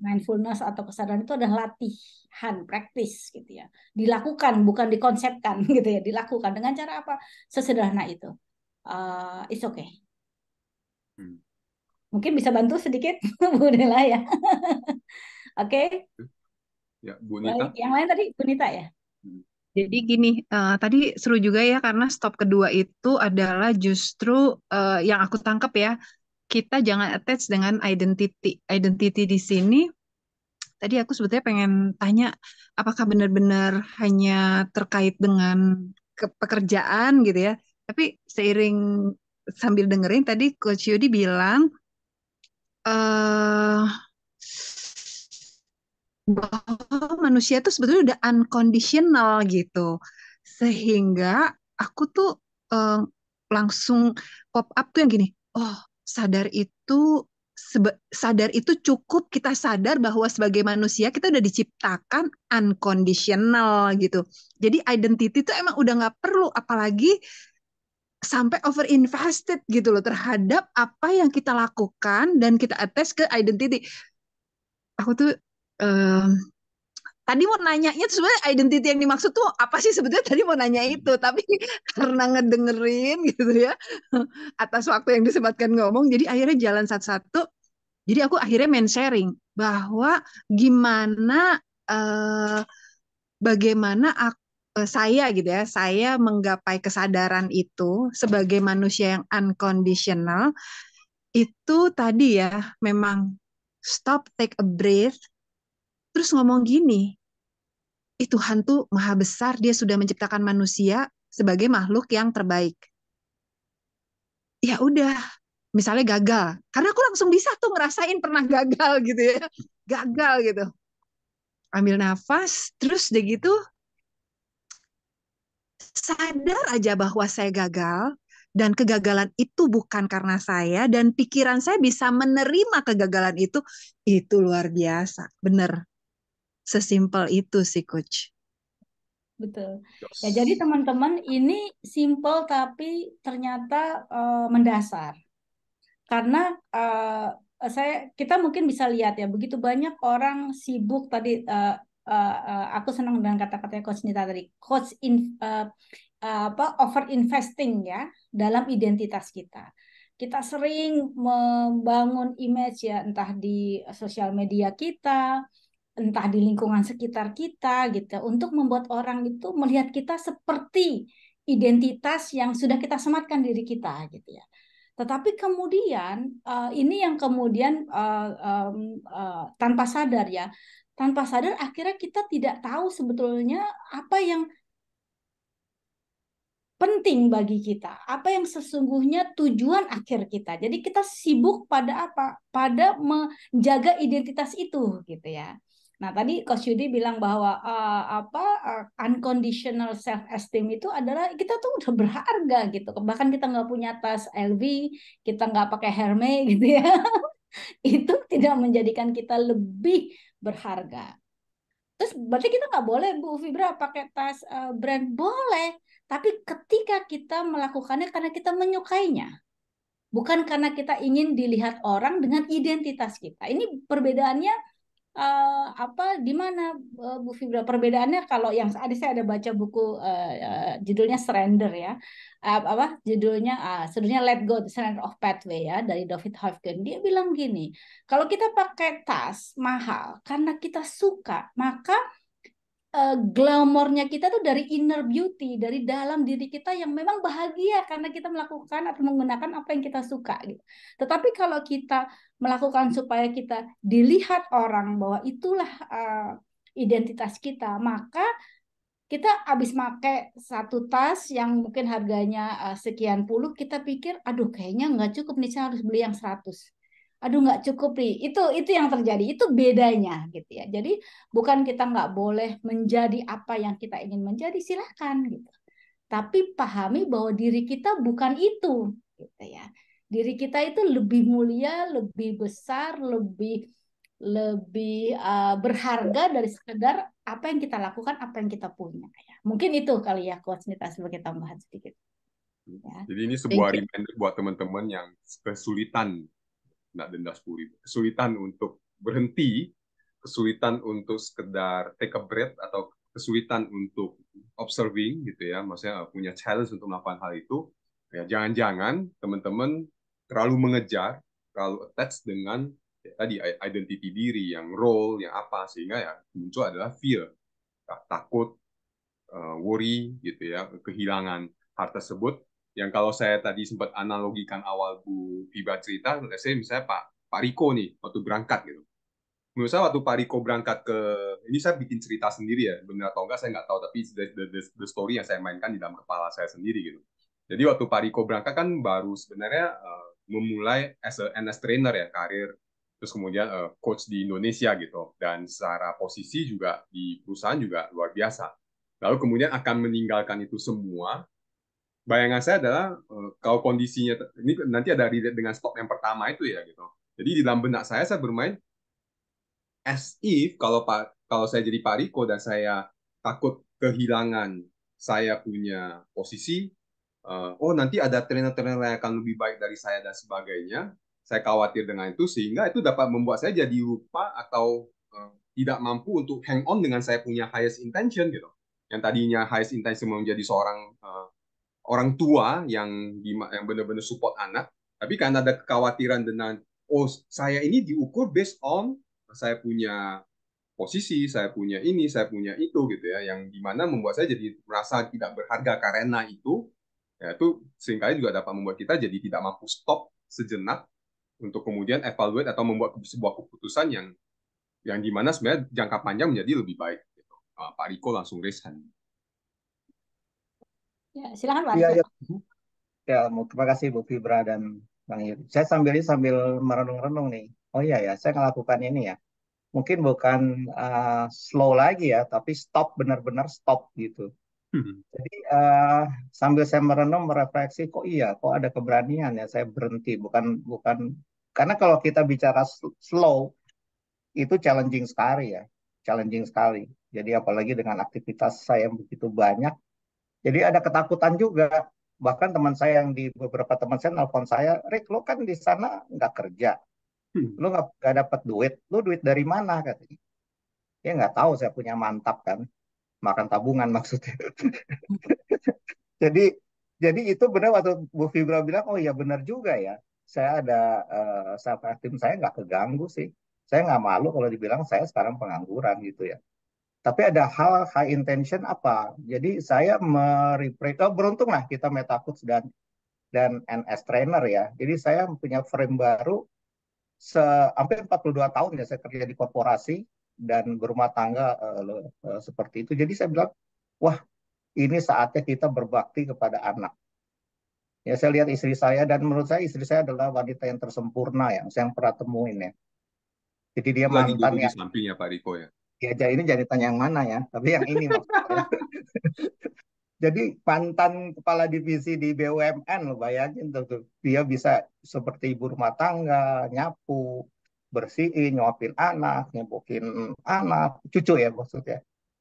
mindfulness atau kesadaran itu adalah latihan, praktis gitu ya. Dilakukan, bukan dikonsepkan gitu ya. Dilakukan dengan cara apa? Sesederhana itu. It's okay. Mungkin bisa bantu sedikit Bu Della ya. Oke. Ya, Bu Nita. Yang lain tadi Bu Nita ya. Jadi gini, tadi seru juga ya karena stop kedua itu adalah justru yang aku tangkap ya, kita jangan attach dengan identity. Identity di sini, tadi aku sebetulnya pengen tanya, apakah benar-benar hanya terkait dengan pekerjaan gitu ya? Tapi seiring sambil dengerin tadi Coach Yudi bilang, bahwa manusia tuh sebetulnya udah unconditional gitu, sehingga aku tuh langsung pop up tuh yang gini, oh sadar itu cukup kita sadar bahwa sebagai manusia kita udah diciptakan unconditional gitu. Jadi identity itu emang udah nggak perlu, apalagi sampai over invested gitu loh terhadap apa yang kita lakukan dan kita attach ke identity. Aku tuh tadi mau nanyanya tuh sebenarnya identity yang dimaksud tuh apa sih sebetulnya, tadi mau nanya itu, tapi karena ngedengerin gitu ya atas waktu yang disempatkan ngomong, jadi akhirnya jalan satu-satu. Jadi aku akhirnya main sharing bahwa gimana bagaimana saya gitu ya, saya menggapai kesadaran itu sebagai manusia yang unconditional itu tadi ya, memang stop, take a breath, terus ngomong gini, Tuhan tuh maha besar, dia sudah menciptakan manusia sebagai makhluk yang terbaik. Ya udah, misalnya gagal, karena aku langsung bisa tuh ngerasain pernah gagal gitu ya, gagal gitu. Ambil nafas, terus deh gitu, sadar aja bahwa saya gagal, dan kegagalan itu bukan karena saya, dan pikiran saya bisa menerima kegagalan itu luar biasa. Bener, sesimpel itu sih, Coach. Betul. Ya, jadi teman-teman ini simple tapi ternyata mendasar. Karena kita mungkin bisa lihat ya, begitu banyak orang sibuk tadi. Aku senang dengan kata-kata Coach Nita tadi, over investing ya dalam identitas kita. Kita sering membangun image ya, entah di sosial media kita, entah di lingkungan sekitar kita gitu, untuk membuat orang itu melihat kita seperti identitas yang sudah kita sematkan diri kita gitu ya. Tetapi kemudian ini yang kemudian tanpa sadar ya, tanpa sadar akhirnya kita tidak tahu sebetulnya apa yang penting bagi kita, apa yang sesungguhnya tujuan akhir kita. Jadi kita sibuk pada apa? Pada menjaga identitas itu gitu ya. Nah, tadi Coach Yudi bilang bahwa unconditional self esteem itu adalah kita tuh udah berharga gitu. Bahkan kita nggak punya tas LV, kita nggak pakai Hermes gitu ya. Itu tidak menjadikan kita lebih berharga. Terus berarti kita nggak boleh Bu Fibra pakai tas brand, boleh. Tapi ketika kita melakukannya karena kita menyukainya, bukan karena kita ingin dilihat orang dengan identitas kita. Ini perbedaannya di mana Bu Fibra? Perbedaannya kalau yang saya ada baca buku judulnya Surrender ya. Judulnya Let Go, The Surrender of Pathway ya, dari David Hawkins. Dia bilang gini, kalau kita pakai tas mahal karena kita suka, maka glamornya kita tuh dari inner beauty, dari dalam diri kita yang memang bahagia karena kita melakukan atau menggunakan apa yang kita suka gitu. Tetapi kalau kita melakukan supaya kita dilihat orang bahwa itulah identitas kita, maka kita habis pakai satu tas yang mungkin harganya sekian puluh, kita pikir, aduh kayaknya nggak cukup nih, saya harus beli yang 100. Aduh nggak cukup nih, itu yang terjadi, itu bedanya gitu ya. Jadi bukan kita nggak boleh menjadi apa yang kita ingin menjadi, silakan gitu. Tapi pahami bahwa diri kita bukan itu gitu ya. Diri kita itu lebih mulia, lebih besar, lebih berharga dari sekedar apa yang kita lakukan, apa yang kita punya ya. Mungkin itu kali ya Coach Nita sebagai tambahan sedikit. Ya. Jadi ini sebuah reminder buat teman-teman yang kesulitan nggak denda 10.000. Kesulitan untuk berhenti, kesulitan untuk sekedar take a breath, atau kesulitan untuk observing gitu ya, maksudnya punya challenge untuk melakukan hal itu, ya jangan-jangan teman-teman terlalu mengejar, terlalu attach dengan ya, tadi identity diri, yang role, yang apa, sehingga ya muncul adalah fear, takut, worry gitu ya, kehilangan hal tersebut. Yang kalau saya tadi sempat analogikan awal Bu Fiba cerita, saya misalnya Pak Riko nih waktu berangkat gitu. Menurut saya waktu Pak Riko berangkat ini saya bikin cerita sendiri ya, benar atau enggak saya nggak tahu, tapi the story yang saya mainkan di dalam kepala saya sendiri gitu. Jadi waktu Pak Riko berangkat kan baru sebenarnya memulai as a NS trainer ya, karir, terus kemudian coach di Indonesia gitu, dan secara posisi juga di perusahaan juga luar biasa. Lalu kemudian akan meninggalkan itu semua. Bayangan saya adalah kalau kondisinya ini nanti ada relate dengan stop yang pertama itu ya gitu. Jadi di dalam benak saya bermain as if kalau saya jadi Pak Riko dan saya takut kehilangan saya punya posisi, oh nanti ada trainer-trainer yang akan lebih baik dari saya dan sebagainya. Saya khawatir dengan itu sehingga itu dapat membuat saya jadi lupa atau tidak mampu untuk hang on dengan saya punya highest intention gitu. Yang tadinya highest intention menjadi seorang orang tua yang benar-benar support anak, tapi karena ada kekhawatiran dengan oh saya ini diukur based on saya punya posisi, saya punya ini, saya punya itu gitu ya, yang dimana membuat saya jadi merasa tidak berharga karena itu, ya itu seringkali juga dapat membuat kita jadi tidak mampu stop sejenak untuk kemudian evaluate atau membuat sebuah keputusan yang dimana sebenarnya jangka panjang menjadi lebih baik. Gitu. Pak Riko langsung raise hand. Ya, silakan Pak Iya, Riko. ya. Terima kasih Bu Fibra dan Bang Yuri. Saya sambil merenung-renung nih. Oh iya ya, saya melakukan ini ya. Mungkin bukan slow lagi ya, tapi stop, benar-benar stop gitu. Jadi sambil saya merenung, merefleksi, kok iya, kok ada keberanian ya saya berhenti. Bukan karena kalau kita bicara slow itu challenging sekali ya, challenging sekali. Jadi apalagi dengan aktivitas saya yang begitu banyak, jadi ada ketakutan juga. Bahkan teman saya yang di beberapa teman saya nelfon saya, Rick, lo kan di sana nggak kerja, lo nggak dapat duit, lo duit dari mana katanya? Ya nggak tahu, saya punya mantap kan, makan tabungan maksudnya. Jadi jadi itu benar waktu Bu Fibra bilang, oh iya benar juga ya. Saya ada self esteem saya nggak keganggu sih. Saya nggak malu kalau dibilang saya sekarang pengangguran gitu ya. Tapi ada hal high intention apa? Jadi saya merefresh, oh, beruntung lah kita MetaFoods dan NS Trainer ya. Jadi saya punya frame baru hampir 42 tahun ya saya kerja di korporasi dan berumah tangga seperti itu. Jadi saya bilang, wah ini saatnya kita berbakti kepada anak. Ya saya lihat istri saya dan menurut saya istri saya adalah wanita yang tersempurna ya, saya yang pernah temuin ya. Jadi dia Lagi mantan duduk di yang, samping ya Pak Riko ya. ya ini jadi tanya yang mana ya, tapi yang ini maksudnya. Jadi mantan kepala divisi di BUMN, lo bayangin tuh. Dia bisa seperti ibu rumah tangga, nyapu, bersihin, nyuapin anak, nyebokin anak, cucu ya maksudnya.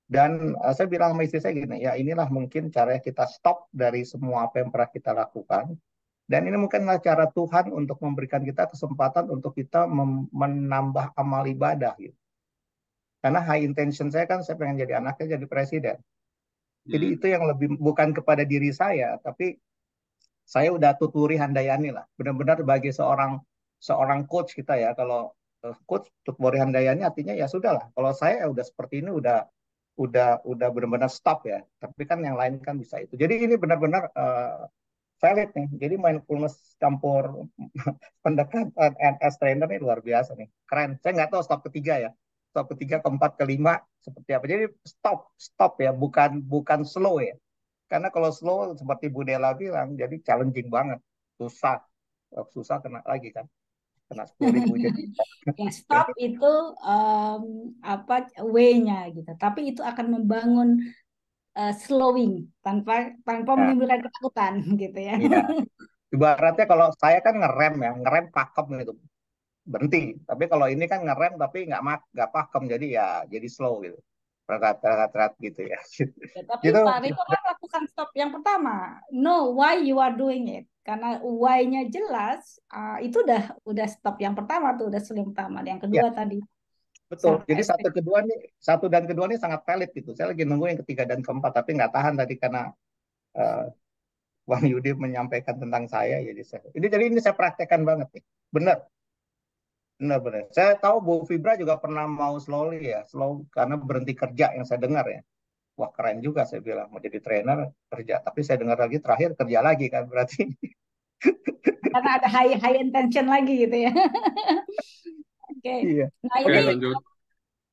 Dan saya bilang sama istri saya gini, ya inilah mungkin cara kita stop dari semua apa yang pernah kita lakukan. Dan ini mungkinlah cara Tuhan untuk memberikan kita kesempatan untuk kita menambah amal ibadah gitu. Karena high intention saya kan saya pengen jadi anaknya jadi presiden. Jadi itu yang lebih bukan kepada diri saya, tapi saya udah tuturi Handayani lah. Benar-benar bagi seorang coach kita ya. Kalau coach tuturi Handayani artinya ya sudah lah. Kalau saya udah seperti ini udah benar-benar stop ya. Tapi kan yang lain kan bisa itu. Jadi ini benar-benar valid nih. Jadi mindfulness campur pendekatan NS trainer ini luar biasa nih. Keren. Saya nggak tahu stop ketiga ya. Stop ketiga, keempat, kelima seperti apa. Jadi stop ya, bukan slow ya. Karena kalau slow seperti Bu Dela bilang, jadi challenging banget, susah, susah kena lagi kan, kena 10.000 jadi. Ya, stop itu apa way-nya gitu. Tapi itu akan membangun slowing tanpa Ya, menimbulkan ketakutan gitu ya. iya. Ibaratnya kalau saya kan ngerem ya, ngerem pakem gitu, berhenti. Tapi kalau ini kan ngerem tapi nggak pakem, jadi ya jadi slow gitu, terat gitu ya. Ya, tapi Gitu. Pak Riko kan lakukan stop yang pertama. Know why you are doing it. Karena why-nya jelas, itu udah stop yang pertama tuh, udah slow yang pertama. Yang kedua Ya, tadi. betul. Jadi Self-esteem. satu dan kedua ini sangat valid gitu. Saya lagi nunggu yang ketiga dan keempat, tapi nggak tahan tadi karena uh, Bang Yudi menyampaikan tentang saya, jadi ini saya praktekkan banget nih. Benar, benar. Saya tahu Bu Fibra juga pernah mau slowly ya, slow karena berhenti kerja yang saya dengar ya. Wah keren juga saya bilang mau jadi trainer kerja, tapi saya dengar lagi terakhir kerja lagi kan berarti. Karena ada high intention lagi gitu ya. Oke. Iya. Nah Oke, ini lanjut.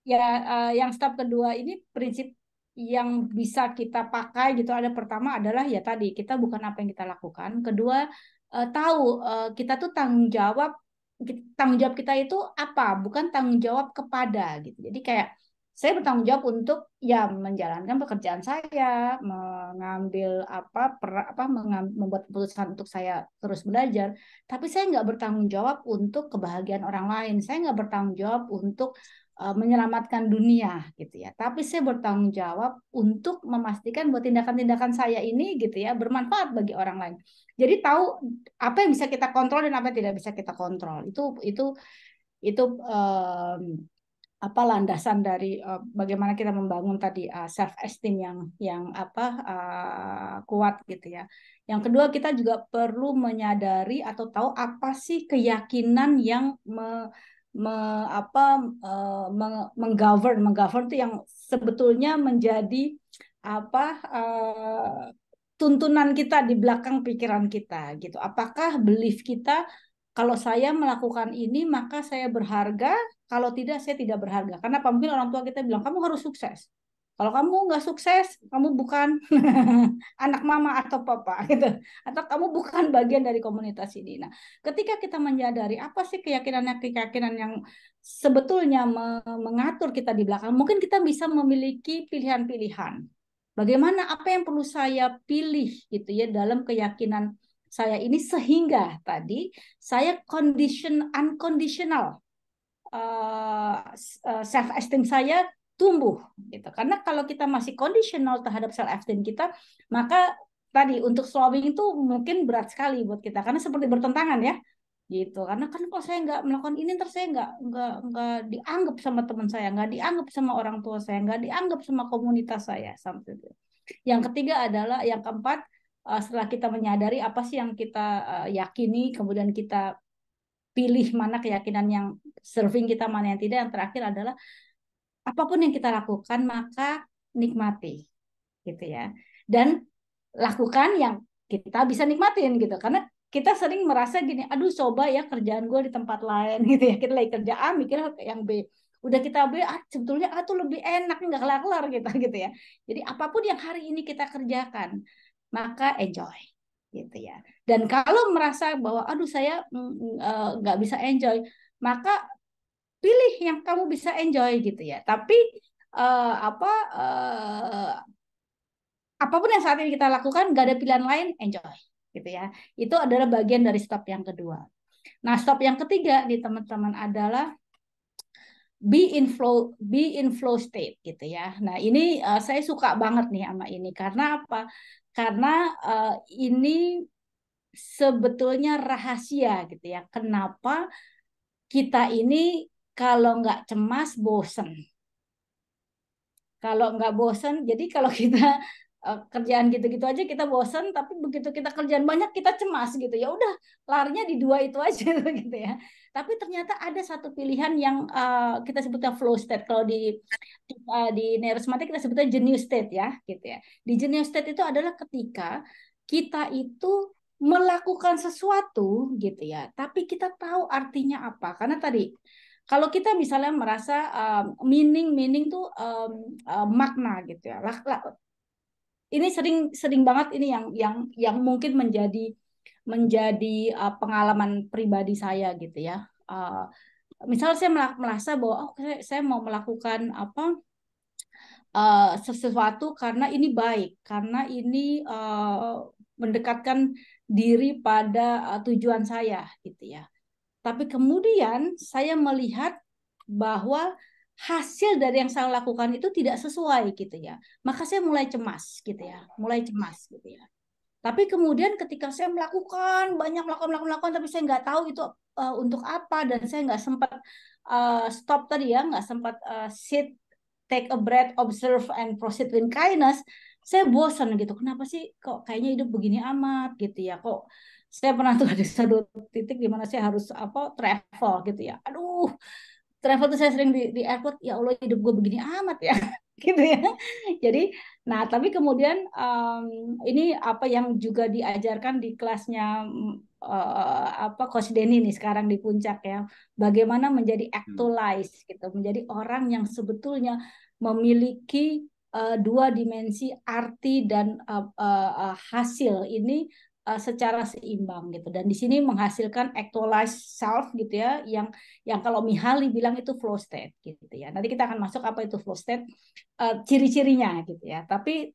ya yang step kedua ini prinsip yang bisa kita pakai gitu, ada pertama adalah ya tadi kita bukan apa yang kita lakukan, kedua tahu kita tuh tanggung jawab kita itu apa, bukan tanggung jawab kepada gitu. Jadi kayak saya bertanggung jawab untuk ya menjalankan pekerjaan saya, mengambil membuat keputusan untuk saya terus belajar. Tapi saya nggak bertanggung jawab untuk kebahagiaan orang lain. Saya nggak bertanggung jawab untuk menyelamatkan dunia gitu ya. Tapi saya bertanggung jawab untuk memastikan bahwa tindakan-tindakan saya ini gitu ya bermanfaat bagi orang lain. Jadi tahu apa yang bisa kita kontrol dan apa yang tidak bisa kita kontrol. Itu landasan dari bagaimana kita membangun tadi self esteem yang kuat gitu ya. Yang kedua, kita juga perlu menyadari atau tahu apa sih keyakinan yang menggovern itu yang sebetulnya menjadi tuntunan kita di belakang pikiran kita gitu. Apakah belief kita kalau saya melakukan ini maka saya berharga, kalau tidak saya tidak berharga. Karena mungkin orang tua kita bilang kamu harus sukses. Kalau kamu nggak sukses, kamu bukan anak mama atau papa gitu, atau kamu bukan bagian dari komunitas ini. Nah, ketika kita menyadari apa sih keyakinan yang sebetulnya mengatur kita di belakang, mungkin kita bisa memiliki pilihan-pilihan. Bagaimana apa yang perlu saya pilih gitu ya dalam keyakinan saya ini sehingga tadi saya unconditional self esteem saya tumbuh gitu. Karena kalau kita masih conditional terhadap self esteem kita, maka tadi untuk slowing itu mungkin berat sekali buat kita karena seperti bertentangan ya gitu. Karena kan kalau saya nggak melakukan ini terus saya nggak dianggap sama teman saya, nggak dianggap sama orang tua saya, nggak dianggap sama komunitas saya sampai itu. Yang ketiga adalah yang keempat, setelah kita menyadari apa sih yang kita yakini, kemudian kita pilih mana keyakinan yang serving kita, mana yang tidak. Yang terakhir adalah apapun yang kita lakukan maka nikmati gitu ya, dan lakukan yang kita bisa nikmatin gitu. Karena kita sering merasa gini, aduh coba ya kerjaan gue di tempat lain gitu ya, kita lagi kerja A mikir yang B, udah kita B, sebetulnya A tuh lebih enak, nggak kelar-kelar gitu ya. Jadi apapun yang hari ini kita kerjakan maka enjoy gitu ya. Dan kalau merasa bahwa aduh saya nggak bisa enjoy, maka pilih yang kamu bisa enjoy gitu ya. Tapi apapun yang saat ini kita lakukan, nggak ada pilihan lain, enjoy gitu ya. Itu adalah bagian dari stop yang kedua. Nah, stop yang ketiga nih teman-teman adalah be in flow state gitu ya. Nah, ini saya suka banget nih sama ini karena apa? Karena ini sebetulnya rahasia gitu ya. Kenapa kita ini kalau nggak cemas bosen. Kalau nggak bosen, jadi kalau kita kerjaan gitu-gitu aja kita bosen, tapi begitu kita kerjaan banyak kita cemas gitu. Ya udah larinya di dua itu aja gitu ya. Tapi ternyata ada satu pilihan yang kita sebutnya flow state. Kalau di neurosemantik kita sebutnya genius state ya, gitu ya. Di genius state itu adalah ketika kita itu melakukan sesuatu gitu ya, tapi kita tahu artinya apa. Karena tadi kalau kita misalnya merasa meaning tuh makna gitu ya. Ini sering banget ini yang mungkin menjadi pengalaman pribadi saya gitu ya. Misalnya saya merasa bahwa saya mau melakukan sesuatu karena ini baik, karena ini mendekatkan diri pada tujuan saya gitu ya. Tapi kemudian saya melihat bahwa hasil dari yang saya lakukan itu tidak sesuai gitu ya. Maka saya mulai cemas gitu ya, gitu ya. Tapi kemudian ketika saya melakukan, tapi saya nggak tahu itu untuk apa, dan saya nggak sempat stop tadi ya, nggak sempat sit, take a breath, observe, and proceed with kindness. Saya bosan gitu. Kenapa sih kok kayaknya hidup begini amat gitu ya? Kok saya pernah tuh ada satu titik di mana saya harus travel gitu ya. Aduh, travel tuh saya sering di airport, ya Allah hidup gue begini amat ya gitu ya. Jadi tapi kemudian ini apa yang juga diajarkan di kelasnya Coach Denny nih sekarang di Puncak ya, bagaimana menjadi actualize gitu, menjadi orang yang sebetulnya memiliki dua dimensi arti dan hasil ini secara seimbang gitu. Dan di sini menghasilkan actualized self gitu ya, yang kalau Mihaly bilang itu flow state gitu ya. Nanti kita akan masuk apa itu flow state, ciri-cirinya gitu ya. Tapi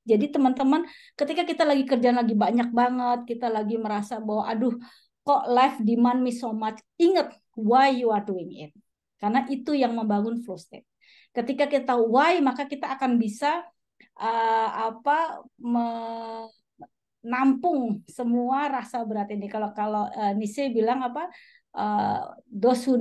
jadi teman-teman, ketika kita lagi kerjaan lagi banyak banget, kita lagi merasa bahwa aduh kok life demand me so much, ingat why you are doing it. Karena itu yang membangun flow state. Ketika kita tahu why, maka kita akan bisa nampung semua rasa berat ini. Kalau kalau Nietzsche bilang apa? Those who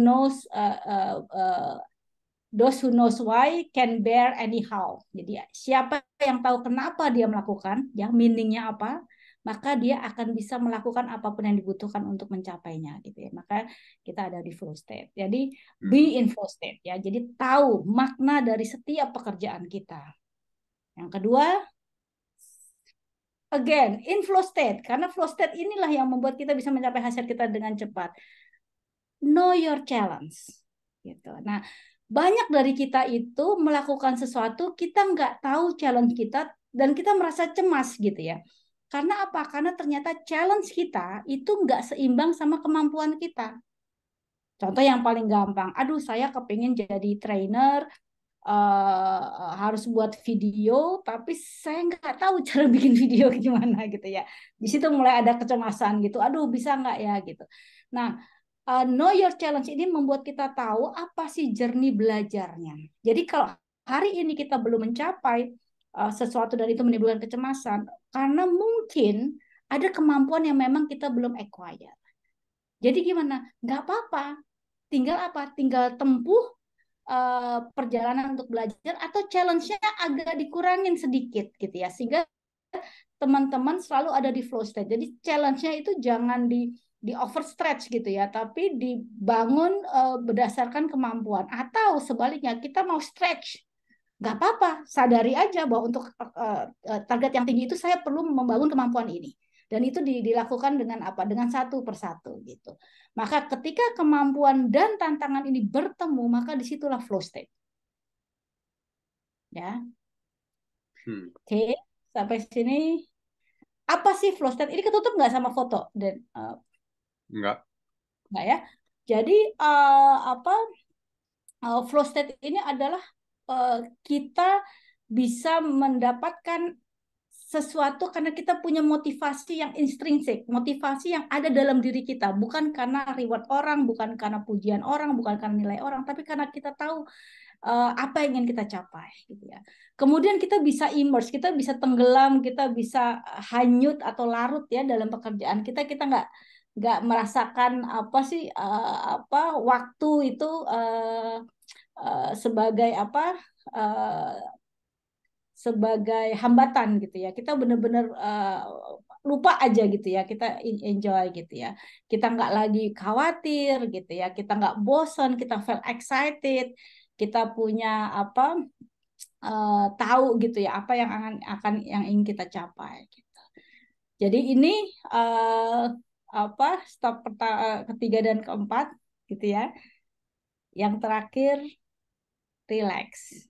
knows why can bear anyhow. Jadi siapa yang tahu kenapa dia melakukan, ya meaningnya apa, maka dia akan bisa melakukan apapun yang dibutuhkan untuk mencapainya gitu ya. Maka kita ada di flow state. Jadi be in flow state ya. Jadi tahu makna dari setiap pekerjaan kita. Yang kedua, again, in flow state. Karena flow state inilah yang membuat kita bisa mencapai hasil kita dengan cepat. Know your challenge. Gitu. Nah, banyak dari kita itu melakukan sesuatu, kita nggak tahu challenge kita, dan kita merasa cemas gitu ya. Karena apa? Karena ternyata challenge kita itu nggak seimbang sama kemampuan kita. Contoh yang paling gampang, aduh saya kepingin jadi trainer, harus buat video, tapi saya nggak tahu cara bikin video gimana gitu ya. Di situ mulai ada kecemasan gitu. Aduh bisa nggak ya gitu. Nah, know your challenge ini membuat kita tahu apa sih journey belajarnya. Jadi kalau hari ini kita belum mencapai sesuatu dan itu menimbulkan kecemasan, karena mungkin ada kemampuan yang memang kita belum acquire. Jadi gimana? Nggak apa-apa. Tinggal apa? Tinggal tempuh perjalanan untuk belajar atau challenge-nya agak dikurangin sedikit gitu ya, sehingga teman-teman selalu ada di flow state. Jadi challenge-nya itu jangan di overstretch gitu ya, tapi dibangun berdasarkan kemampuan. Atau sebaliknya, kita mau stretch, nggak apa-apa, sadari aja bahwa untuk target yang tinggi itu saya perlu membangun kemampuan ini. Dan itu dilakukan dengan apa? Dengan satu persatu gitu. Maka ketika kemampuan dan tantangan ini bertemu, maka disitulah flow state. Ya. Oke, sampai sini. Apa sih flow state? Ini ketutup nggak sama foto? Dan Enggak. Nggak ya. Jadi flow state ini adalah kita bisa mendapatkan sesuatu karena kita punya motivasi yang intrinsik, motivasi yang ada dalam diri kita, bukan karena reward orang, bukan karena pujian orang, bukan karena nilai orang, tapi karena kita tahu apa yang ingin kita capai, gitu ya. Kemudian kita bisa immerse, kita bisa tenggelam, kita bisa hanyut atau larut ya dalam pekerjaan kita. Kita nggak merasakan apa sih waktu itu sebagai sebagai hambatan gitu ya. Kita benar-benar lupa aja gitu ya. Kita enjoy gitu ya. Kita nggak lagi khawatir gitu ya. Kita nggak bosan. Kita feel excited. Kita punya tahu gitu ya apa yang yang ingin kita capai. Gitu. Jadi ini step ketiga dan keempat gitu ya. Yang terakhir relax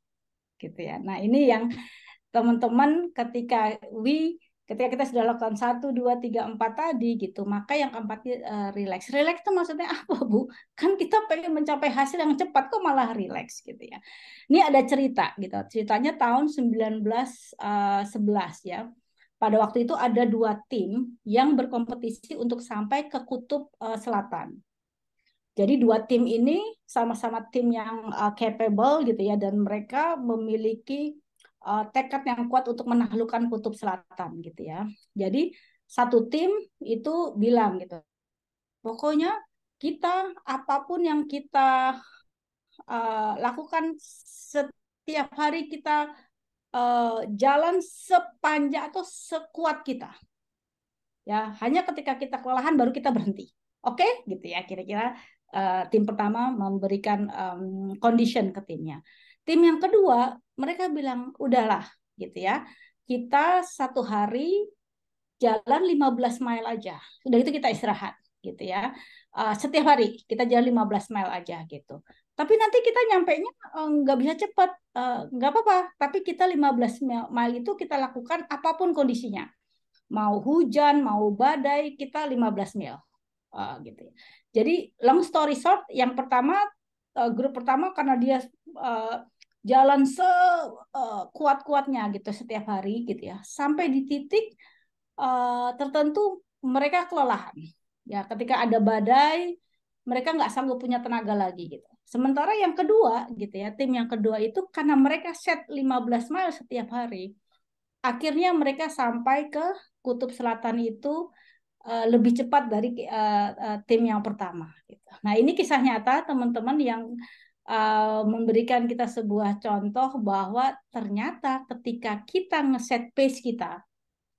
gitu ya. Nah ini yang teman-teman ketika kita sudah lakukan 1, 2, 3, 4 tadi gitu, maka yang keempatnya relax. Relax itu maksudnya apa Bu? Kan kita pengen mencapai hasil yang cepat kok malah relax gitu ya. Ini ada cerita gitu. Ceritanya tahun 1911 ya. Pada waktu itu ada 2 tim yang berkompetisi untuk sampai ke kutub selatan. Jadi 2 tim ini sama-sama tim yang capable gitu ya, dan mereka memiliki tekad yang kuat untuk menaklukkan kutub selatan gitu ya. Jadi satu tim itu bilang gitu, pokoknya kita apapun yang kita lakukan setiap hari, kita jalan sepanjang atau sekuat kita. Ya, hanya ketika kita kelelahan baru kita berhenti. Oke, gitu ya kira-kira. Tim pertama memberikan condition ke timnya. Tim yang kedua, mereka bilang, udahlah gitu ya. Kita satu hari jalan 15 mile aja. Sudah itu kita istirahat gitu ya. Setiap hari kita jalan 15 mile aja gitu. Tapi nanti kita nyampainya nggak bisa cepat. Nggak apa-apa. Tapi kita 15 mile itu kita lakukan apapun kondisinya. mau hujan, mau badai, kita 15 mil. Gitu ya. Jadi long story short, yang pertama grup pertama karena dia jalan sekuat-kuatnya gitu setiap hari gitu ya, sampai di titik tertentu mereka kelelahan. Ya, ketika ada badai, mereka nggak sanggup punya tenaga lagi gitu. Sementara yang kedua gitu ya, tim yang kedua itu karena mereka set 15 mile setiap hari, akhirnya mereka sampai ke kutub selatan itu lebih cepat dari tim yang pertama. Gitu. Nah, ini kisah nyata teman-teman yang memberikan kita sebuah contoh bahwa ternyata ketika kita ngeset pace kita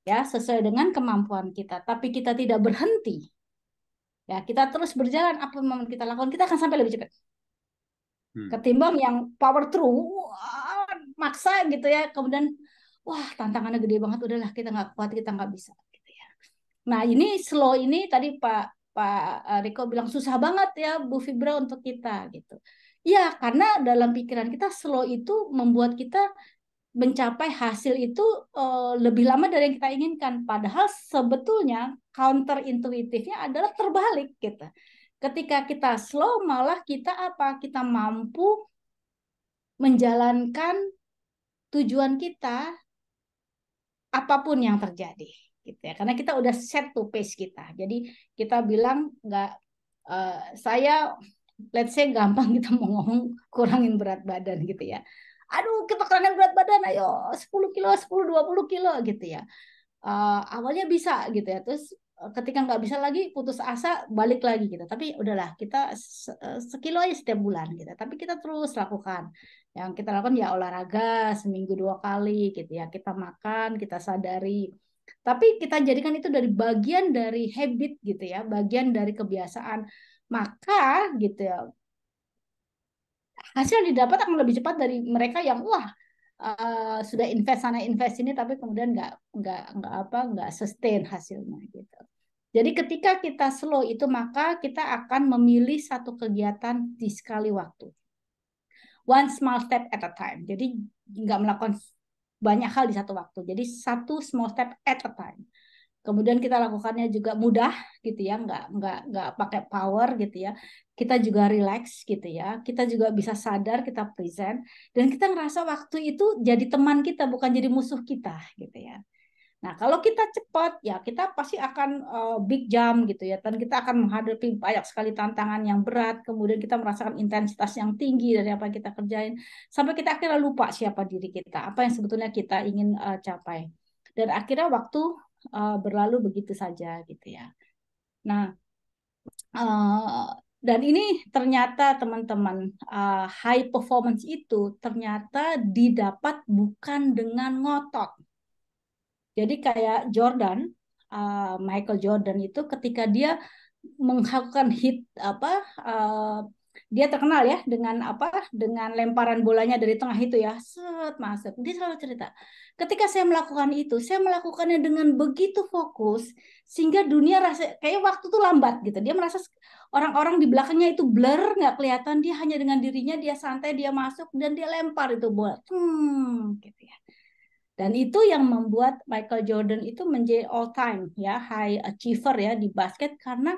ya sesuai dengan kemampuan kita, tapi kita tidak berhenti, ya kita terus berjalan, apa yang kita lakukan, kita akan sampai lebih cepat ketimbang yang power through, maksa gitu ya, kemudian wah tantangannya gede banget, udahlah kita nggak kuat, kita nggak bisa. Nah, ini slow ini tadi Pak Riko bilang susah banget ya Bu Fibra untuk kita gitu. Ya, karena dalam pikiran kita slow itu membuat kita mencapai hasil itu lebih lama dari yang kita inginkan. Padahal sebetulnya counter intuitifnya adalah terbalik gitu. Ketika kita slow malah kita apa? Kita mampu menjalankan tujuan kita apapun yang terjadi. Gitu ya. Karena kita udah set to pace kita. Jadi kita bilang nggak saya let's say gampang kita mau ngomong kurangin berat badan gitu ya. Aduh, kita kurangin berat badan ayo 10 kilo, 10-20 kilo gitu ya. Awalnya bisa gitu ya. Terus ketika nggak bisa lagi putus asa balik lagi gitu. Tapi udahlah kita sekilo aja setiap bulan gitu. Tapi kita terus lakukan. Yang kita lakukan ya olahraga seminggu 2 kali gitu ya. Kita makan, kita sadari. Tapi kita jadikan itu dari bagian dari habit gitu ya, bagian dari kebiasaan. Maka gitu ya, hasil yang didapat akan lebih cepat dari mereka yang wah sudah invest sana invest ini tapi kemudian nggak sustain hasilnya gitu. Jadi ketika kita slow itu maka kita akan memilih satu kegiatan di sekali waktu. One small step at a time. Jadi nggak melakukan banyak hal di satu waktu. Jadi satu small step at a time. Kemudian kita lakukannya juga mudah gitu ya, nggak pakai power gitu ya. Kita juga relax gitu ya. Kita juga bisa sadar kita present dan kita ngerasa waktu itu jadi teman kita bukan jadi musuh kita gitu ya. Nah, kalau kita cepat ya kita pasti akan big jump gitu ya, dan kita akan menghadapi banyak sekali tantangan yang berat, kemudian kita merasakan intensitas yang tinggi dari apa yang kita kerjain, sampai kita akhirnya lupa siapa diri kita, apa yang sebetulnya kita ingin capai. Dan akhirnya waktu berlalu begitu saja gitu ya. Nah, dan ini ternyata teman-teman high performance itu ternyata didapat bukan dengan ngotot. Jadi kayak Jordan, Michael Jordan itu ketika dia melakukan hit dia terkenal ya dengan dengan lemparan bolanya dari tengah itu ya, set masuk. Dia selalu cerita, ketika saya melakukan itu, saya melakukannya dengan begitu fokus sehingga dunia rasa kayak waktu tuh lambat gitu. Dia merasa orang-orang di belakangnya itu blur, nggak kelihatan, dia hanya dengan dirinya, dia santai, dia masuk dan dia lempar itu bola, gitu ya. Dan itu yang membuat Michael Jordan itu menjadi all time ya high achiever ya di basket karena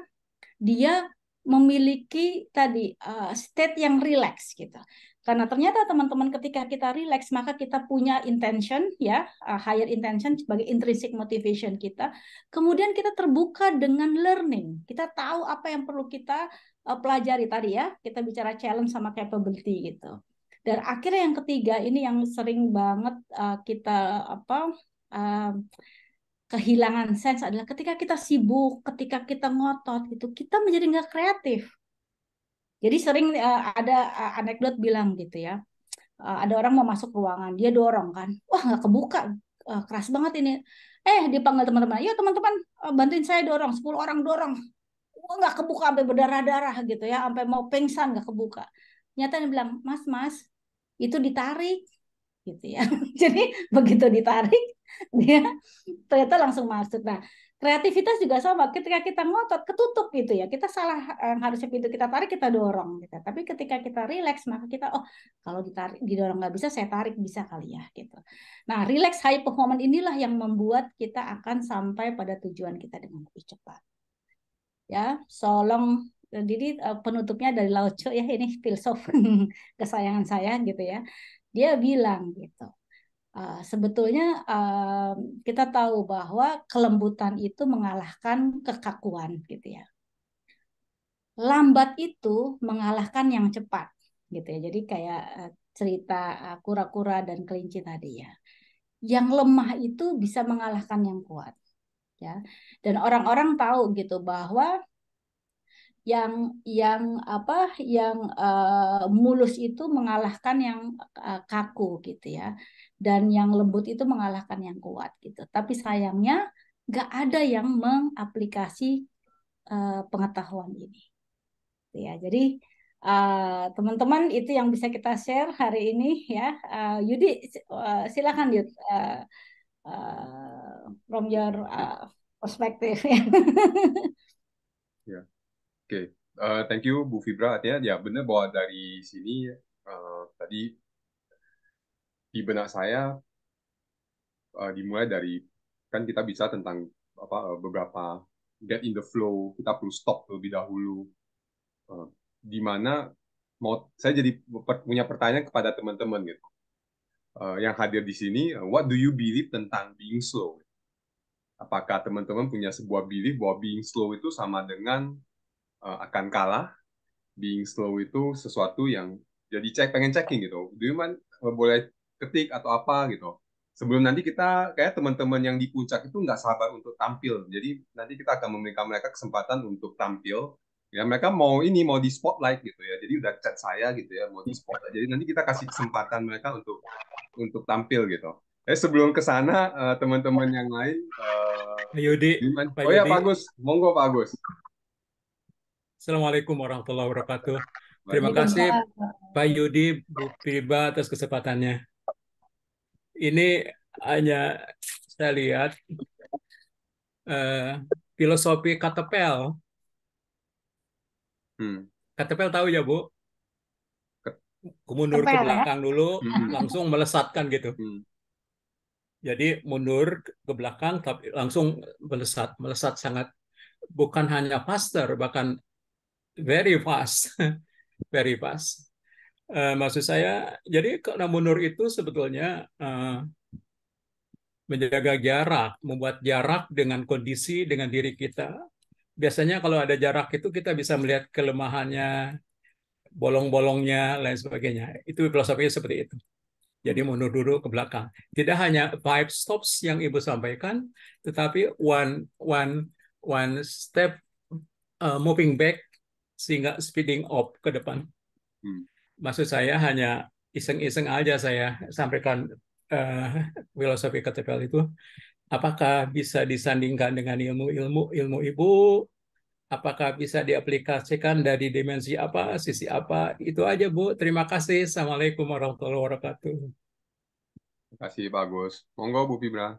dia memiliki tadi state yang relax gitu. Karena ternyata teman-teman ketika kita relax maka kita punya intention ya, higher intention sebagai intrinsic motivation kita. Kemudian kita terbuka dengan learning. Kita tahu apa yang perlu kita pelajari tadi ya. Kita bicara challenge sama capability gitu. Dan akhirnya yang ketiga ini yang sering banget kita kehilangan sense adalah ketika kita sibuk, ketika kita ngotot gitu, kita menjadi nggak kreatif. Jadi sering ada anekdot bilang gitu ya, ada orang mau masuk ruangan, dia dorong kan, wah nggak kebuka, keras banget ini. Dipanggil teman-teman, yuk teman-teman bantuin saya dorong, 10 orang dorong, wah nggak kebuka sampai berdarah-darah gitu ya, sampai mau pingsan nggak kebuka. Nyata dia bilang, mas, itu ditarik gitu ya. Jadi begitu ditarik dia ternyata langsung masuk. Nah, kreativitas juga sama. Ketika kita ngotot, ketutup gitu ya. Kita salah, harusnya pintu kita tarik, kita dorong gitu. Tapi ketika kita relax, maka kita, oh kalau ditarik, didorong nggak bisa, saya tarik bisa kali ya gitu. Nah, relax high performance inilah yang membuat kita akan sampai pada tujuan kita dengan lebih cepat. Ya, solong. Jadi penutupnya dari Lao Tzu ya, ini filsuf kesayangan saya gitu ya. Dia bilang gitu. Sebetulnya kita tahu bahwa kelembutan itu mengalahkan kekakuan gitu ya. Lambat itu mengalahkan yang cepat gitu ya. Jadi kayak cerita kura-kura dan kelinci tadi ya. Yang lemah itu bisa mengalahkan yang kuat ya. Dan orang-orang tahu gitu bahwa yang mulus itu mengalahkan yang kaku gitu ya, dan yang lembut itu mengalahkan yang kuat gitu. Tapi sayangnya nggak ada yang mengaplikasi pengetahuan ini ya. Jadi teman-teman itu yang bisa kita share hari ini ya. Yudi, silakan Yud, from your perspective ya. Ya, oke. Thank you Bu Fibra. Artinya ya benar bahwa dari sini tadi di benak saya dimulai dari, kan kita bisa tentang beberapa get in the flow, kita perlu stop terlebih dahulu. Di mana saya jadi punya pertanyaan kepada teman-teman gitu yang hadir di sini, what do you believe tentang being slow? Apakah teman-teman punya sebuah belief bahwa being slow itu sama dengan akan kalah? Being slow itu sesuatu yang jadi pengen checking gitu. Do you mind boleh ketik atau apa gitu. Sebelum nanti kita kayak teman-teman yang di puncak itu nggak sabar untuk tampil. Jadi nanti kita akan memberikan mereka kesempatan untuk tampil. Ya mereka mau di spotlight gitu ya. Jadi udah chat saya gitu ya mau di spotlight. Jadi nanti kita kasih kesempatan mereka untuk tampil gitu. Sebelum ke sana teman-teman yang lain Pak Yudi, Pak oh ya Yudi. Pak Agus, monggo Pak Agus. Assalamualaikum warahmatullahi wabarakatuh. Terima kasih Pak Yudi, Bu Fibra atas kesempatannya. Ini hanya saya lihat filosofi Katepel. Katepel tahu ya Bu? Mundur ke belakang dulu, langsung melesatkan gitu. Jadi mundur ke belakang, tapi langsung melesat sangat, bukan hanya faster, bahkan very fast, very fast. Maksud saya, jadi karena mundur itu sebetulnya menjaga jarak, membuat jarak dengan kondisi, dengan diri kita. Biasanya kalau ada jarak itu kita bisa melihat kelemahannya, bolong-bolongnya, lain sebagainya. Itu filosofinya seperti itu. Jadi mundur dulu ke belakang. Tidak hanya 5 stops yang Ibu sampaikan, tetapi one step moving back sehingga speeding up ke depan. Maksud saya hanya iseng-iseng aja saya sampaikan filosofi Katepel itu. Apakah bisa disandingkan dengan ilmu Ibu? Apakah bisa diaplikasikan dari dimensi apa, sisi apa? Itu aja Bu. Terima kasih. Assalamualaikum warahmatullahi wabarakatuh. Terima kasih Pak Agus. Monggo Bu Fibra.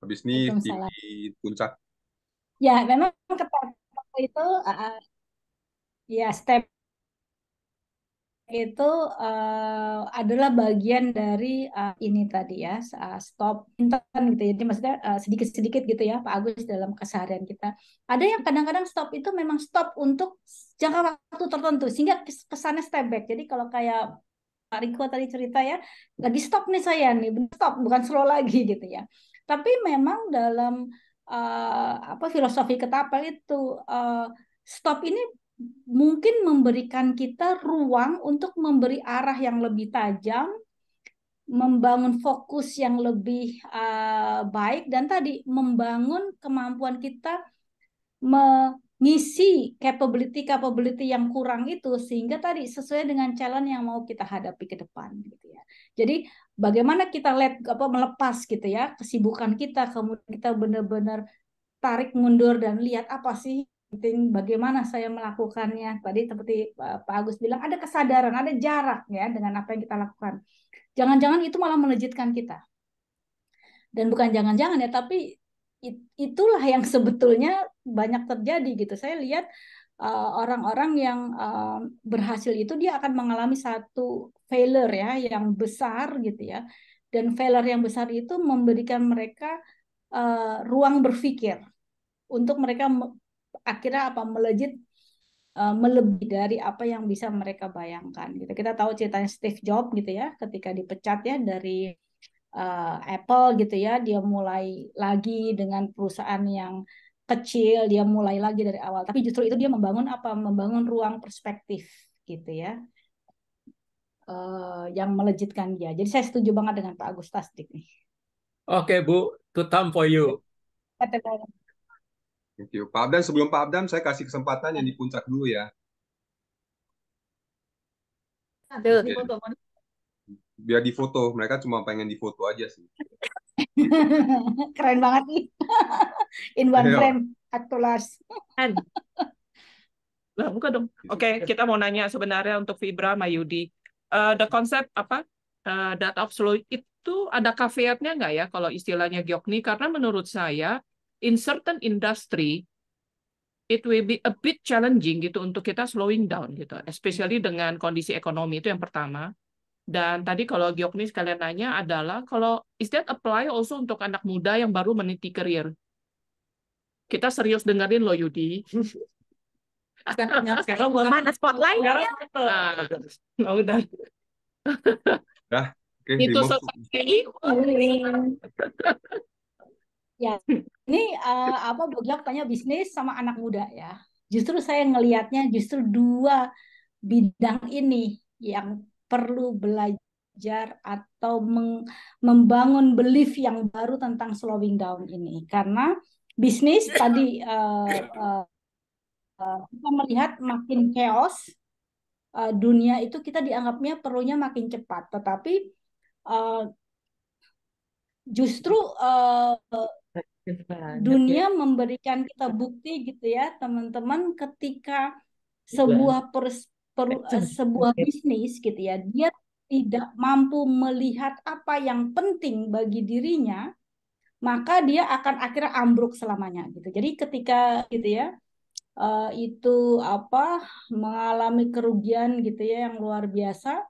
Habis ini di puncak. Ya, memang itu ya step itu adalah bagian dari ini tadi ya, stop instan gitu. Jadi maksudnya sedikit-sedikit gitu ya Pak Agus dalam keseharian kita. Ada yang kadang-kadang stop itu memang stop untuk jangka waktu tertentu sehingga kesannya step back. Jadi kalau kayak Pak Riko tadi cerita ya, lagi stop nih saya nih, stop bukan slow lagi gitu ya. Tapi memang dalam filosofi Ketapel itu stop ini mungkin memberikan kita ruang untuk memberi arah yang lebih tajam, membangun fokus yang lebih baik, dan tadi membangun kemampuan kita mengisi capability yang kurang itu sehingga tadi sesuai dengan challenge yang mau kita hadapi ke depan gitu ya. Jadi bagaimana kita melepas gitu ya kesibukan kita, kemudian kita benar-benar tarik mundur dan lihat apa sih penting, bagaimana saya melakukannya. Tadi seperti Pak Agus bilang ada kesadaran, ada jarak ya dengan apa yang kita lakukan. Jangan-jangan itu malah melejitkan kita. Dan bukan jangan-jangan ya, tapi itulah yang sebetulnya banyak terjadi gitu. Saya lihat orang-orang yang berhasil itu dia akan mengalami satu failure ya yang besar gitu ya. Dan failure yang besar itu memberikan mereka ruang berpikir untuk mereka akhirnya melejit melebihi dari apa yang bisa mereka bayangkan gitu. Kita tahu ceritanya Steve Jobs gitu ya, ketika dipecat ya dari Apple gitu ya, dia mulai lagi dengan perusahaan yang kecil, dia mulai lagi dari awal. Tapi justru itu dia membangun apa? Membangun ruang perspektif gitu ya, yang melejitkan dia. Jadi saya setuju banget dengan Pak Agus Tasdik nih. Oke, Bu, to time for you. Thank you. Pak Abdan, sebelum Pak Abdan, saya kasih kesempatan yang di puncak dulu ya. Aduh. Oke. Biar difoto, mereka cuma pengen difoto aja sih. Keren banget nih. In one Ayo. frame, Atulas. Lah, buka dong. Oke, kita mau nanya sebenarnya untuk Fibra, Mayudi. The concept apa? Data of slow itu ada caveatnya nggak ya kalau istilahnya Gyokni? Karena menurut saya, in certain industry, it will be a bit challenging gitu untuk kita slowing down gitu, especially dengan kondisi ekonomi itu yang pertama. Dan tadi kalau Gyokni sekalian nanya adalah kalau is that apply also untuk anak muda yang baru meniti karir? Kita serius dengerin loh Yudi. Sekarang mana spotlight? Nah, udah. Dah, oke, Itu remove. selesai. Ya, ini Bu Giok tanya bisnis sama anak muda ya. Justru saya ngelihatnya justru dua bidang ini yang perlu belajar atau membangun belief yang baru tentang slowing down ini. Karena bisnis tadi kita melihat makin chaos, dunia itu kita dianggapnya perlunya makin cepat. Tetapi justru dunia memberikan kita bukti gitu ya teman-teman, ketika sebuah sebuah bisnis gitu ya, dia tidak mampu melihat apa yang penting bagi dirinya, maka dia akan akhirnya ambruk selamanya gitu. Jadi ketika gitu ya itu mengalami kerugian gitu ya yang luar biasa,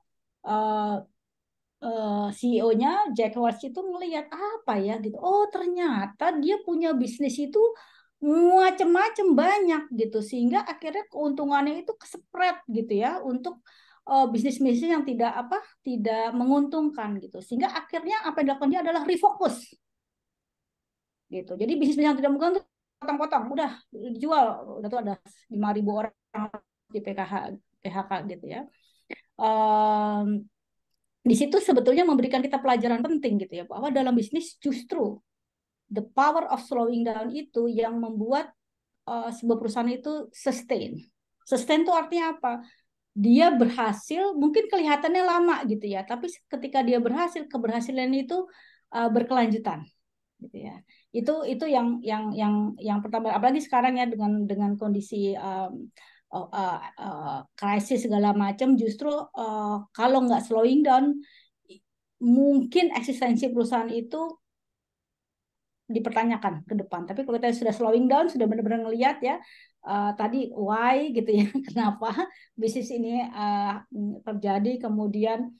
CEO-nya Jack Welch itu melihat apa ya gitu. Oh, ternyata dia punya bisnis itu macam-macam banyak gitu, sehingga akhirnya keuntungannya itu kesepret gitu ya untuk bisnis-bisnis yang tidak menguntungkan gitu. Sehingga akhirnya apa yang dilakukan dia adalah refocus. Gitu. Jadi bisnis yang tidak menguntungkan potong-potong, udah dijual, udah tuh ada 5.000 orang di PHK gitu ya. Di situ sebetulnya memberikan kita pelajaran penting gitu ya, bahwa dalam bisnis justru the power of slowing down itu yang membuat sebuah perusahaan itu sustain. Sustain itu artinya apa? Dia berhasil, mungkin kelihatannya lama gitu ya, tapi ketika dia berhasil, keberhasilan itu berkelanjutan gitu ya. Itu yang pertama, apalagi sekarang ya dengan kondisi krisis segala macam, justru kalau nggak slowing down, mungkin eksistensi perusahaan itu dipertanyakan ke depan. Tapi kalau kita sudah slowing down, sudah benar-benar ngelihat ya tadi why gitu ya, kenapa bisnis ini terjadi, kemudian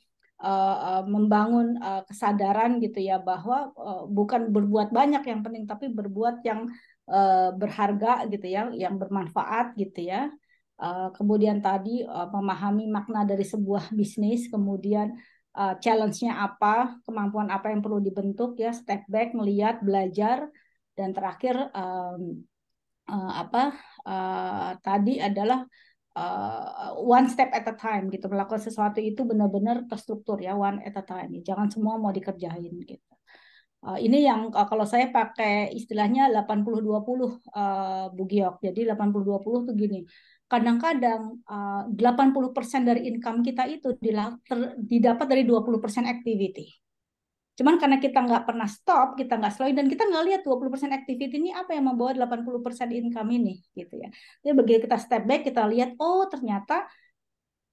membangun kesadaran gitu ya, bahwa bukan berbuat banyak yang penting, tapi berbuat yang berharga gitu ya, yang bermanfaat gitu ya. Kemudian tadi memahami makna dari sebuah bisnis, kemudian challenge-nya apa, kemampuan apa yang perlu dibentuk ya, step back, melihat, belajar, dan terakhir tadi adalah one step at a time gitu, melakukan sesuatu itu benar-benar terstruktur ya, one at a time, jangan semua mau dikerjain gitu. Ini yang kalau saya pakai istilahnya 80-20 Bu Giok. Jadi 80-20 tuh gini, kadang-kadang 80% dari income kita itu didapat dari 20% activity. Cuman karena kita nggak pernah stop, kita nggak slow, dan kita nggak lihat 20% activity ini apa yang membawa 80% income ini gitu ya. Jadi begitu kita step back, kita lihat, oh ternyata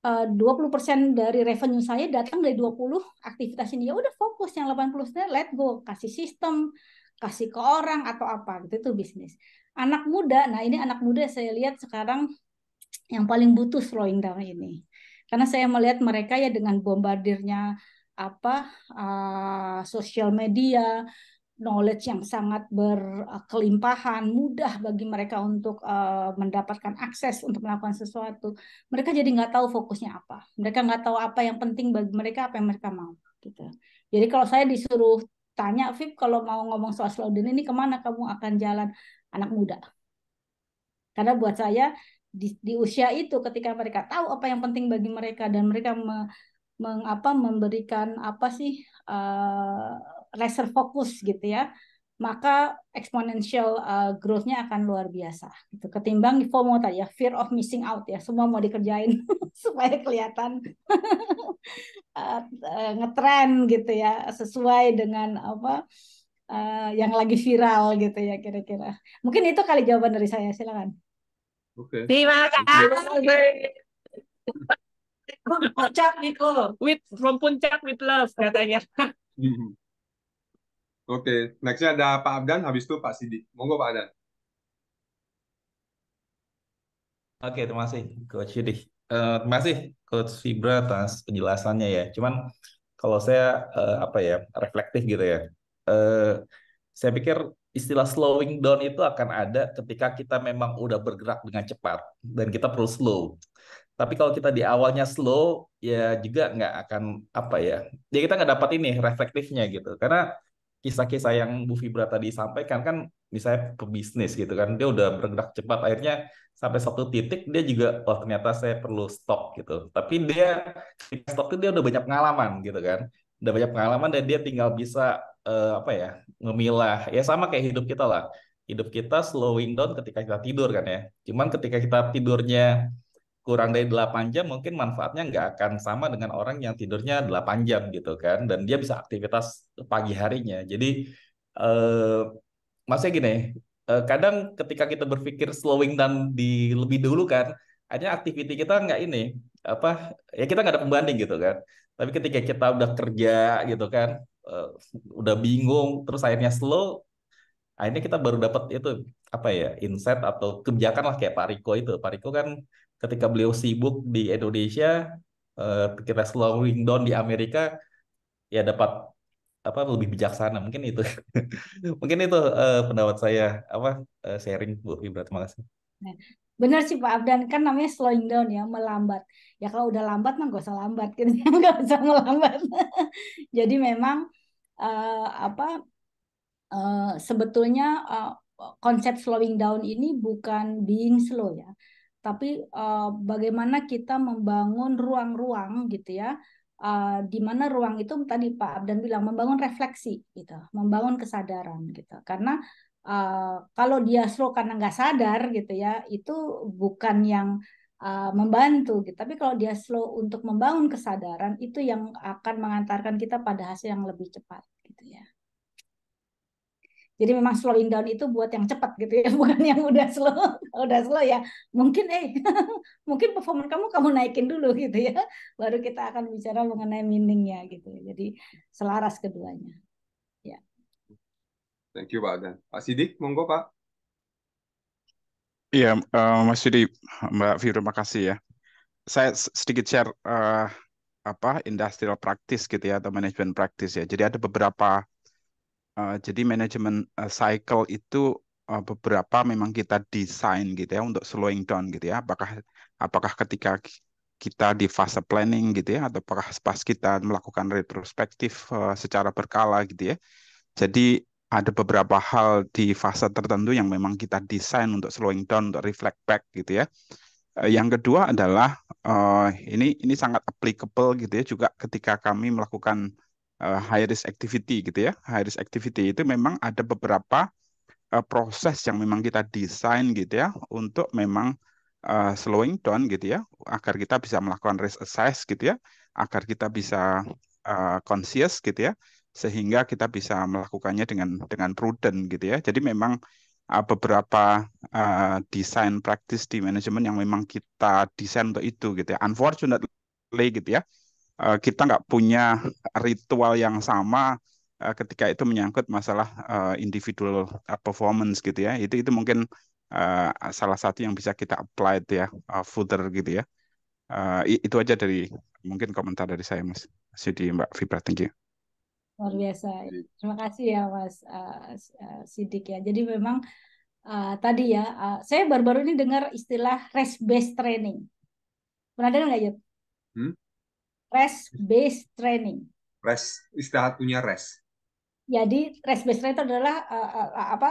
20% dari revenue saya datang dari 20 aktivitas ini. Ya udah fokus yang 80%, let go, kasih sistem, kasih ke orang atau apa gitu, itu bisnis. Anak muda, nah ini anak muda saya lihat sekarang yang paling butuh slowing down ini. Karena saya melihat mereka ya dengan bombardirnya sosial media, knowledge yang sangat berkelimpahan, mudah bagi mereka untuk mendapatkan akses untuk melakukan sesuatu. Mereka jadi nggak tahu fokusnya apa. Mereka nggak tahu apa yang penting bagi mereka, apa yang mereka mau. Gitu. Jadi kalau saya disuruh tanya, Vip, kalau mau ngomong soal slow down ini kemana kamu akan jalan? Anak muda. Karena buat saya di usia itu ketika mereka tahu apa yang penting bagi mereka dan mereka memberikan laser fokus gitu ya, maka exponential growth-nya akan luar biasa gitu. Ketimbang FOMO tadi ya, fear of missing out ya, semua mau dikerjain supaya kelihatan ngetren gitu ya, sesuai dengan yang lagi viral gitu ya kira-kira. Mungkin itu kali jawaban dari saya, silakan. Oke. Terima Thank you. kasih. Puncak Niko, from Puncak with love katanya. Oke, nextnya ada Pak Abdan, habis itu Pak Sidik. Monggo Pak Abdan. Oke, terima kasih Coach Yudi. Terima kasih Coach Fibra atas penjelasannya ya. Cuman kalau saya reflektif gitu ya. Saya pikir istilah slowing down itu akan ada ketika kita memang udah bergerak dengan cepat dan kita perlu slow. Tapi kalau kita di awalnya slow, ya juga nggak akan ya kita nggak dapat ini reflektifnya gitu. Karena kisah-kisah yang Bu Fibra tadi sampaikan kan, misalnya pebisnis gitu kan, dia udah bergerak cepat, akhirnya sampai satu titik dia juga, oh ternyata saya perlu stop gitu. Tapi dia ketika stop itu dia udah banyak pengalaman gitu kan, udah banyak pengalaman dan dia tinggal bisa ngemilah. Ya sama kayak hidup kita lah. Hidup kita slowing down ketika kita tidur kan ya. Cuman ketika kita tidurnya kurang dari 8 jam, mungkin manfaatnya nggak akan sama dengan orang yang tidurnya 8 jam gitu kan. Dan dia bisa aktivitas pagi harinya. Jadi, maksudnya gini, kadang ketika kita berpikir slowing down di lebih dulu kan, akhirnya aktiviti kita nggak ya kita nggak ada pembanding gitu kan. Tapi ketika kita udah kerja gitu kan, udah bingung, terus akhirnya slow, akhirnya kita baru dapat itu insight atau kebijakan lah kayak Pak Riko itu. Pak Riko kan ketika beliau sibuk di Indonesia, kita slowing down di Amerika, ya dapat lebih bijaksana mungkin itu. Mungkin itu pendapat saya sharing Bu Fibra. Terima kasih. Benar sih Pak Abdan, kan namanya slowing down ya, melambat. Ya kalau udah lambat mah nggak usah lambat gitu, nggak usah melambat. Jadi memang sebetulnya konsep slowing down ini bukan being slow ya, tapi bagaimana kita membangun ruang-ruang gitu ya, di mana ruang itu tadi Pak Abdan bilang membangun refleksi gitu, membangun kesadaran gitu. Karena kalau dia slow karena nggak sadar gitu ya, itu bukan yang membantu gitu. Tapi kalau dia slow untuk membangun kesadaran, itu yang akan mengantarkan kita pada hasil yang lebih cepat gitu ya. Jadi memang slowing down itu buat yang cepat gitu ya, bukan yang udah slow. Kalau udah slow ya mungkin mungkin performa kamu naikin dulu gitu ya, baru kita akan bicara mengenai meaningnya gitu. Jadi selaras keduanya. Ya. Thank you Pak Abdan. Pak Sidik, monggo Pak. Iya, Mas Yudi, Mbak Fibra, terima kasih ya. Saya sedikit share industrial practice gitu ya, atau management practice ya. Jadi ada beberapa jadi manajemen cycle itu beberapa memang kita desain gitu ya untuk slowing down gitu ya. Apakah ketika kita di fase planning gitu ya, atau apakah pas kita melakukan retrospektif secara berkala gitu ya. Jadi ada beberapa hal di fase tertentu yang memang kita desain untuk slowing down, untuk reflect back gitu ya. Yang kedua adalah ini sangat applicable gitu ya juga ketika kami melakukan high risk activity gitu ya. High risk activity itu memang ada beberapa proses yang memang kita desain gitu ya untuk memang slowing down gitu ya, agar kita bisa melakukan risk assess gitu ya, agar kita bisa conscious gitu ya, sehingga kita bisa melakukannya dengan prudent gitu ya. Jadi memang beberapa desain praktis di manajemen yang memang kita desain untuk itu gitu ya. Unfortunately gitu ya, kita nggak punya ritual yang sama ketika itu menyangkut masalah individual performance gitu ya. Itu mungkin salah satu yang bisa kita apply ya, further gitu ya. Itu aja dari mungkin komentar dari saya, Mas Yudi, Mbak Fibra. Thank you. Luar biasa. Terima kasih ya Mas Sidik ya. Jadi memang tadi ya, saya baru-baru ini dengar istilah rest based training. Pernah dengar nggak, Yud? Rest based training. Rest, istirahat punya rest. Jadi rest based training itu adalah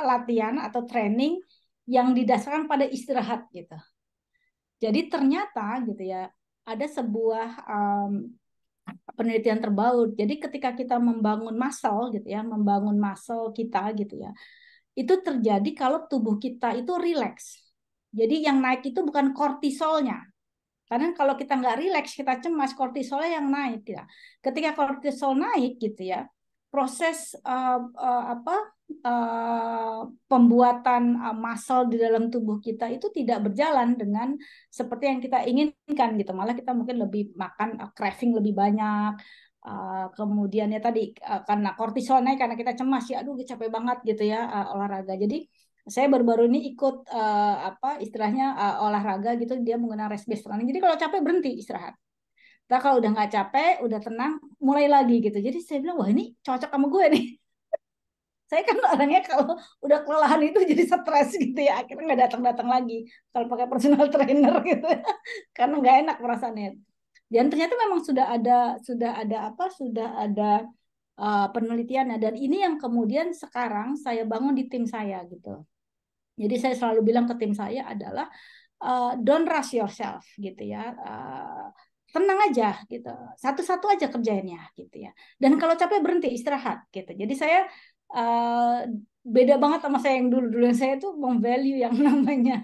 latihan atau training yang didasarkan pada istirahat gitu. Jadi ternyata gitu ya, ada sebuah penelitian terbaru. Jadi ketika kita membangun muscle gitu ya, membangun muscle kita gitu ya, itu terjadi kalau tubuh kita itu rileks. Jadi yang naik itu bukan kortisolnya. Karena kalau kita nggak rileks, kita cemas, kortisolnya yang naik ya. Ketika kortisol naik gitu ya, proses pembuatan muscle di dalam tubuh kita itu tidak berjalan dengan seperti yang kita inginkan gitu. Malah kita mungkin lebih makan craving lebih banyak. Kemudian ya tadi karena kortisol naik karena kita cemas ya, aduh capek banget gitu ya olahraga. Jadi saya baru-baru ini ikut istilahnya olahraga gitu, dia menggunakan rest based training. Jadi kalau capek berhenti istirahat. Nah, kalau udah nggak capek, udah tenang, mulai lagi gitu. Jadi saya bilang, wah ini cocok sama gue nih. Saya kan orangnya kalau udah kelelahan itu jadi stres gitu ya, akhirnya nggak datang-datang lagi kalau pakai personal trainer gitu, karena nggak enak perasaannya. Dan ternyata memang sudah ada penelitiannya, dan ini yang kemudian sekarang saya bangun di tim saya gitu. Jadi saya selalu bilang ke tim saya adalah don't rush yourself gitu ya. Tenang aja gitu. Satu-satu aja kerjainnya gitu ya. Dan kalau capek berhenti istirahat gitu. Jadi saya beda banget sama saya yang dulu. Saya tuh value yang namanya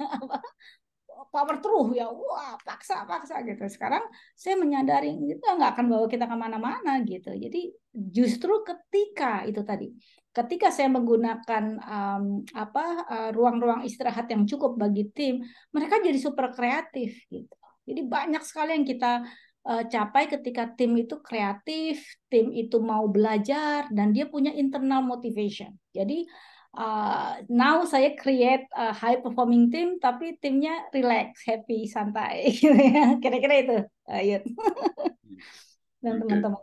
power through ya, wah paksa gitu. Sekarang saya menyadari itu nggak akan bawa kita kemana-mana gitu. Jadi justru ketika saya menggunakan ruang-ruang istirahat yang cukup bagi tim, mereka jadi super kreatif gitu. Jadi banyak sekali yang kita capai ketika tim itu kreatif, tim itu mau belajar, dan dia punya internal motivation. Jadi now saya create a high performing team, tapi timnya relax, happy, santai. Kira-kira itu, Ayat. Dan teman-teman.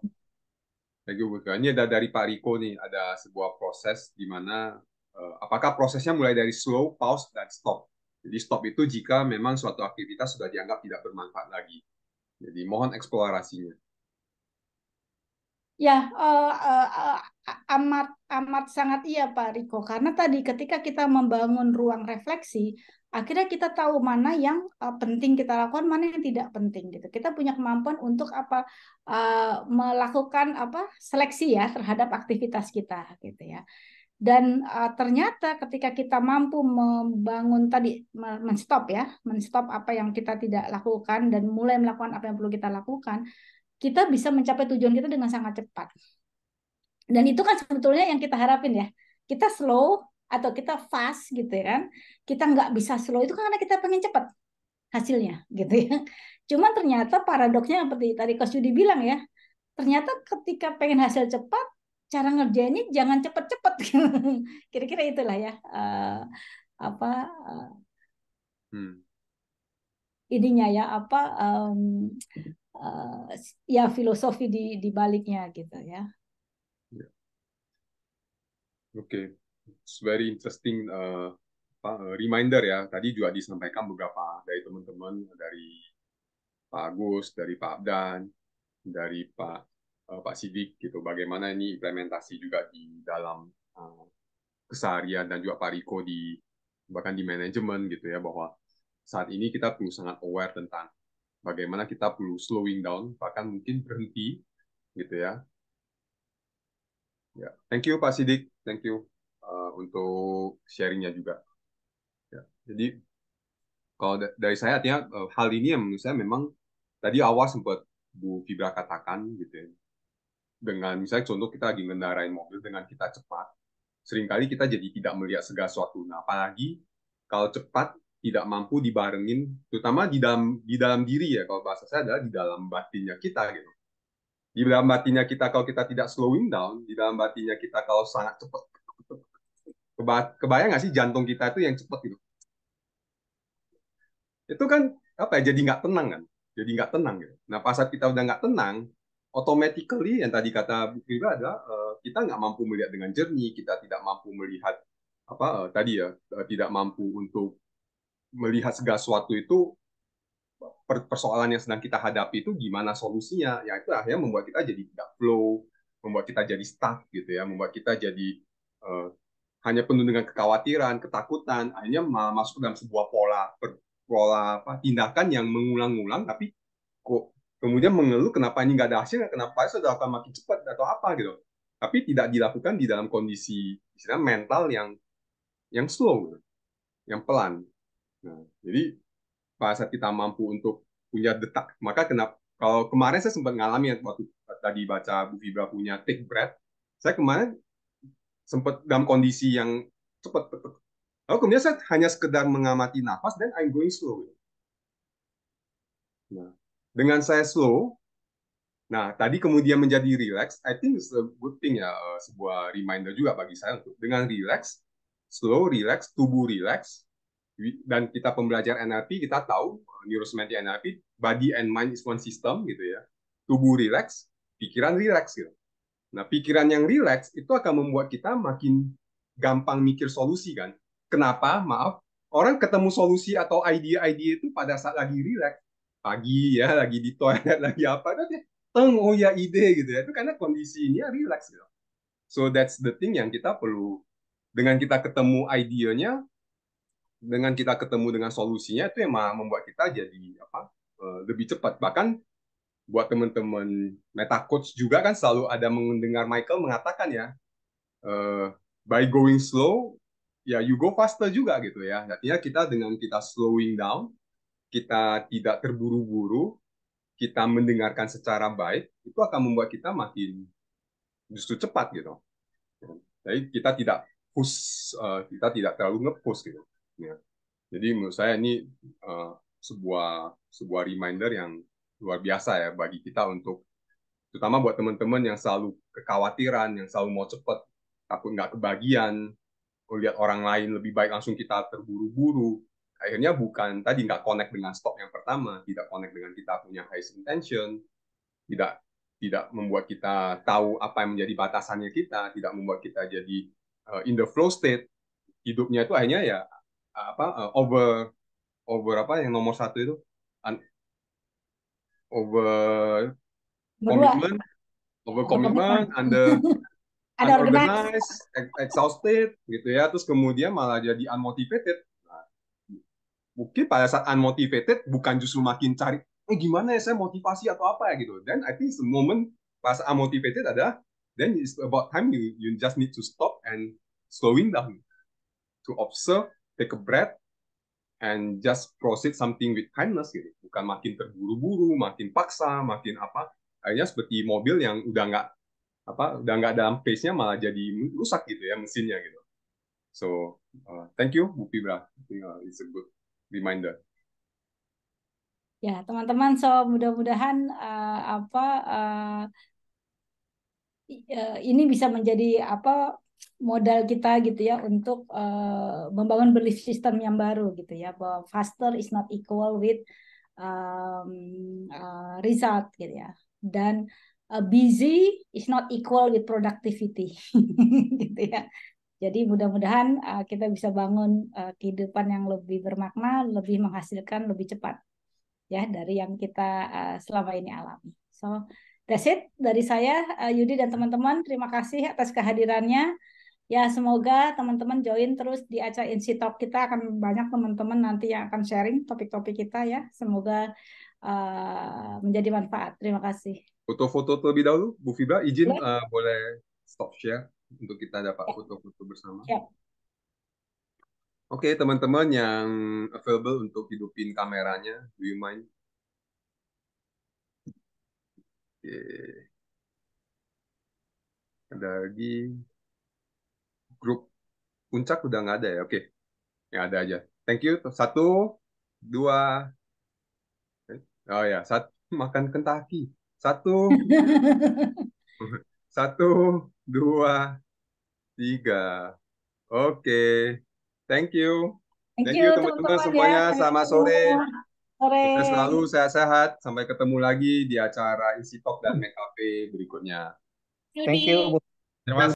Thank you, Bu. Ini ada dari Pak Riko nih, ada sebuah proses di mana apakah prosesnya mulai dari slow, pause, dan stop. Jadi stop itu jika memang suatu aktivitas sudah dianggap tidak bermanfaat lagi. Jadi mohon eksplorasinya. Ya, amat sangat iya Pak Riko. Karena tadi ketika kita membangun ruang refleksi, akhirnya kita tahu mana yang penting kita lakukan, mana yang tidak penting gitu. Kita punya kemampuan untuk melakukan seleksi ya terhadap aktivitas kita gitu ya. Dan ternyata ketika kita mampu membangun tadi menstop apa yang kita tidak lakukan dan mulai melakukan apa yang perlu kita lakukan, kita bisa mencapai tujuan kita dengan sangat cepat. Dan itu kan sebetulnya yang kita harapin ya. Kita slow atau kita fast gitu ya kan. Kita nggak bisa slow itu karena kita pengen cepat hasilnya gitu ya. Cuman ternyata paradoksnya seperti tadi Coach Yudi bilang ya. Ternyata ketika pengen hasil cepat, cara ngerjainnya jangan cepet-cepet. Kira-kira itulah ya. Ininya ya ya filosofi di baliknya gitu ya. Oke, it's very interesting reminder ya. Tadi juga disampaikan beberapa dari teman-teman, dari Pak Agus, dari Pak Abdan, dari Pak Sidik gitu. Bagaimana ini implementasi juga di dalam keseharian, dan juga Pak Riko bahkan di manajemen gitu ya, bahwa saat ini kita perlu sangat aware tentang bagaimana kita perlu slowing down, bahkan mungkin berhenti gitu ya. Ya, thank you Pak Sidik, thank you untuk sharingnya juga. Ya, jadi kalau dari saya artinya hal ini yang menurut saya memang tadi awal sempat Bu Fibra katakan gitu ya. Dengan misalnya contoh kita lagi ngendarain mobil dengan kita cepat, seringkali kita jadi tidak melihat segala sesuatu. Nah, apalagi kalau cepat tidak mampu dibarengin, terutama di dalam diri ya, kalau bahasa saya adalah di dalam batinnya kita gitu. Di dalam batinnya kita kalau kita tidak slowing down, di dalam batinnya kita kalau sangat cepat, kebayang nggak sih jantung kita itu yang cepat gitu? Itu kan apa ya? Jadi nggak tenang kan? Jadi nggak tenang gitu. Nah, pas saat kita udah nggak tenang, automatically yang tadi kata Bu Frida ada kita nggak mampu melihat dengan jernih, kita tidak mampu melihat apa tadi ya, tidak mampu untuk melihat segala sesuatu itu persoalan yang sedang kita hadapi itu gimana solusinya. Ya itu akhirnya membuat kita jadi tidak flow, membuat kita jadi stuck gitu ya, membuat kita jadi uh, hanya penuh dengan kekhawatiran, ketakutan, akhirnya masuk dalam sebuah pola apa, tindakan yang mengulang-ulang, tapi kok kemudian mengeluh kenapa ini nggak ada hasilnya, kenapa saya akan makin cepat atau apa gitu. Tapi tidak dilakukan di dalam kondisi istilah mental yang slow, yang pelan. Nah, jadi pada saat kita mampu untuk punya detak, maka kenapa kalau kemarin saya sempat ngalamin waktu tadi baca Bu Fibra punya take breath, saya kemarin sempat dalam kondisi yang cepat. Lalu kemudian saya hanya sekedar mengamati nafas dan I'm going slow. Nah, dengan saya slow, nah tadi kemudian menjadi relax, I think it's a good thing ya, sebuah reminder juga bagi saya untuk dengan relax, slow, relax, tubuh relax, dan kita pembelajar NLP kita tahu neurosemantic NLP body and mind is one system gitu ya, tubuh relax, pikiran relax gitu. Nah pikiran yang relax itu akan membuat kita makin gampang mikir solusi kan. Kenapa? Maaf, orang ketemu solusi atau ide-ide itu pada saat lagi relax, pagi ya, lagi di toilet, lagi apa, nanti oh ya ide gitu ya, itu karena kondisi ini relax gitu. So that's the thing yang kita perlu, dengan kita ketemu idenya, dengan kita ketemu dengan solusinya, itu yang membuat kita jadi apa lebih cepat. Bahkan buat teman-teman meta coach juga kan selalu ada mendengar Michael mengatakan ya, by going slow ya you go faster juga gitu ya. Artinya kita dengan kita slowing down, kita tidak terburu-buru, kita mendengarkan secara baik, itu akan membuat kita makin justru cepat gitu. Jadi kita tidak push, kita tidak terlalu nge-push gitu. Ya. Jadi menurut saya ini sebuah reminder yang luar biasa ya bagi kita untuk, terutama buat teman-teman yang selalu kekhawatiran, yang selalu mau cepat, takut nggak kebagian, lihat orang lain lebih baik langsung kita terburu-buru. Akhirnya bukan tadi nggak connect dengan stop yang pertama, tidak connect dengan kita punya highest intention, tidak membuat kita tahu apa yang menjadi batasannya kita, tidak membuat kita jadi in the flow state. Hidupnya itu akhirnya ya apa over apa yang nomor satu itu over commitment, under unorganized, exhausted gitu ya, terus kemudian malah jadi unmotivated. Nah, mungkin pada saat unmotivated bukan justru makin cari gimana ya saya motivasi atau apa ya gitu. Then I think the moment pas unmotivated adalah then it's about time you just need to stop and slowing down to observe, take a breath, and just proceed something with kindness gitu. Bukan makin terburu-buru, makin paksa, makin apa. Akhirnya seperti mobil yang udah nggak dalam pace-nya malah jadi rusak gitu ya mesinnya gitu. So thank you Bu Fibra. It's a good reminder. Ya teman-teman, so mudah-mudahan ini bisa menjadi modal kita gitu ya untuk membangun belief system yang baru gitu ya, bahwa faster is not equal with result gitu ya, dan busy is not equal with productivity gitu ya. Jadi mudah-mudahan kita bisa bangun kehidupan yang lebih bermakna, lebih menghasilkan lebih cepat ya dari yang kita selama ini alami. So that's it dari saya, Yudi dan teman-teman. Terima kasih atas kehadirannya. Ya, semoga teman-teman join terus di acara Insi Talk kita. Akan banyak teman-teman nanti yang akan sharing topik-topik kita ya. Semoga menjadi manfaat. Terima kasih. Foto-foto terlebih dahulu, Bu Fibra, izin boleh stop share untuk kita dapat foto-foto bersama. Ya. Oke, teman-teman yang available untuk hidupin kameranya, do you mind? Oke. Ada lagi. Grup puncak udah nggak ada ya? Oke. Yang ada aja. Thank you. 1, 2. Oh ya, makan Kentucky. 1, 1, 2, 3. Oke. Thank you. Thank Thank you you teman-teman teman-teman ya. semuanya. Sampai Selamat ketemu sore. sore. Sukses selalu, sehat-sehat. Sampai ketemu lagi di acara Isi Talk dan Make Cafe berikutnya. Thank you, Bu. Terima kasih.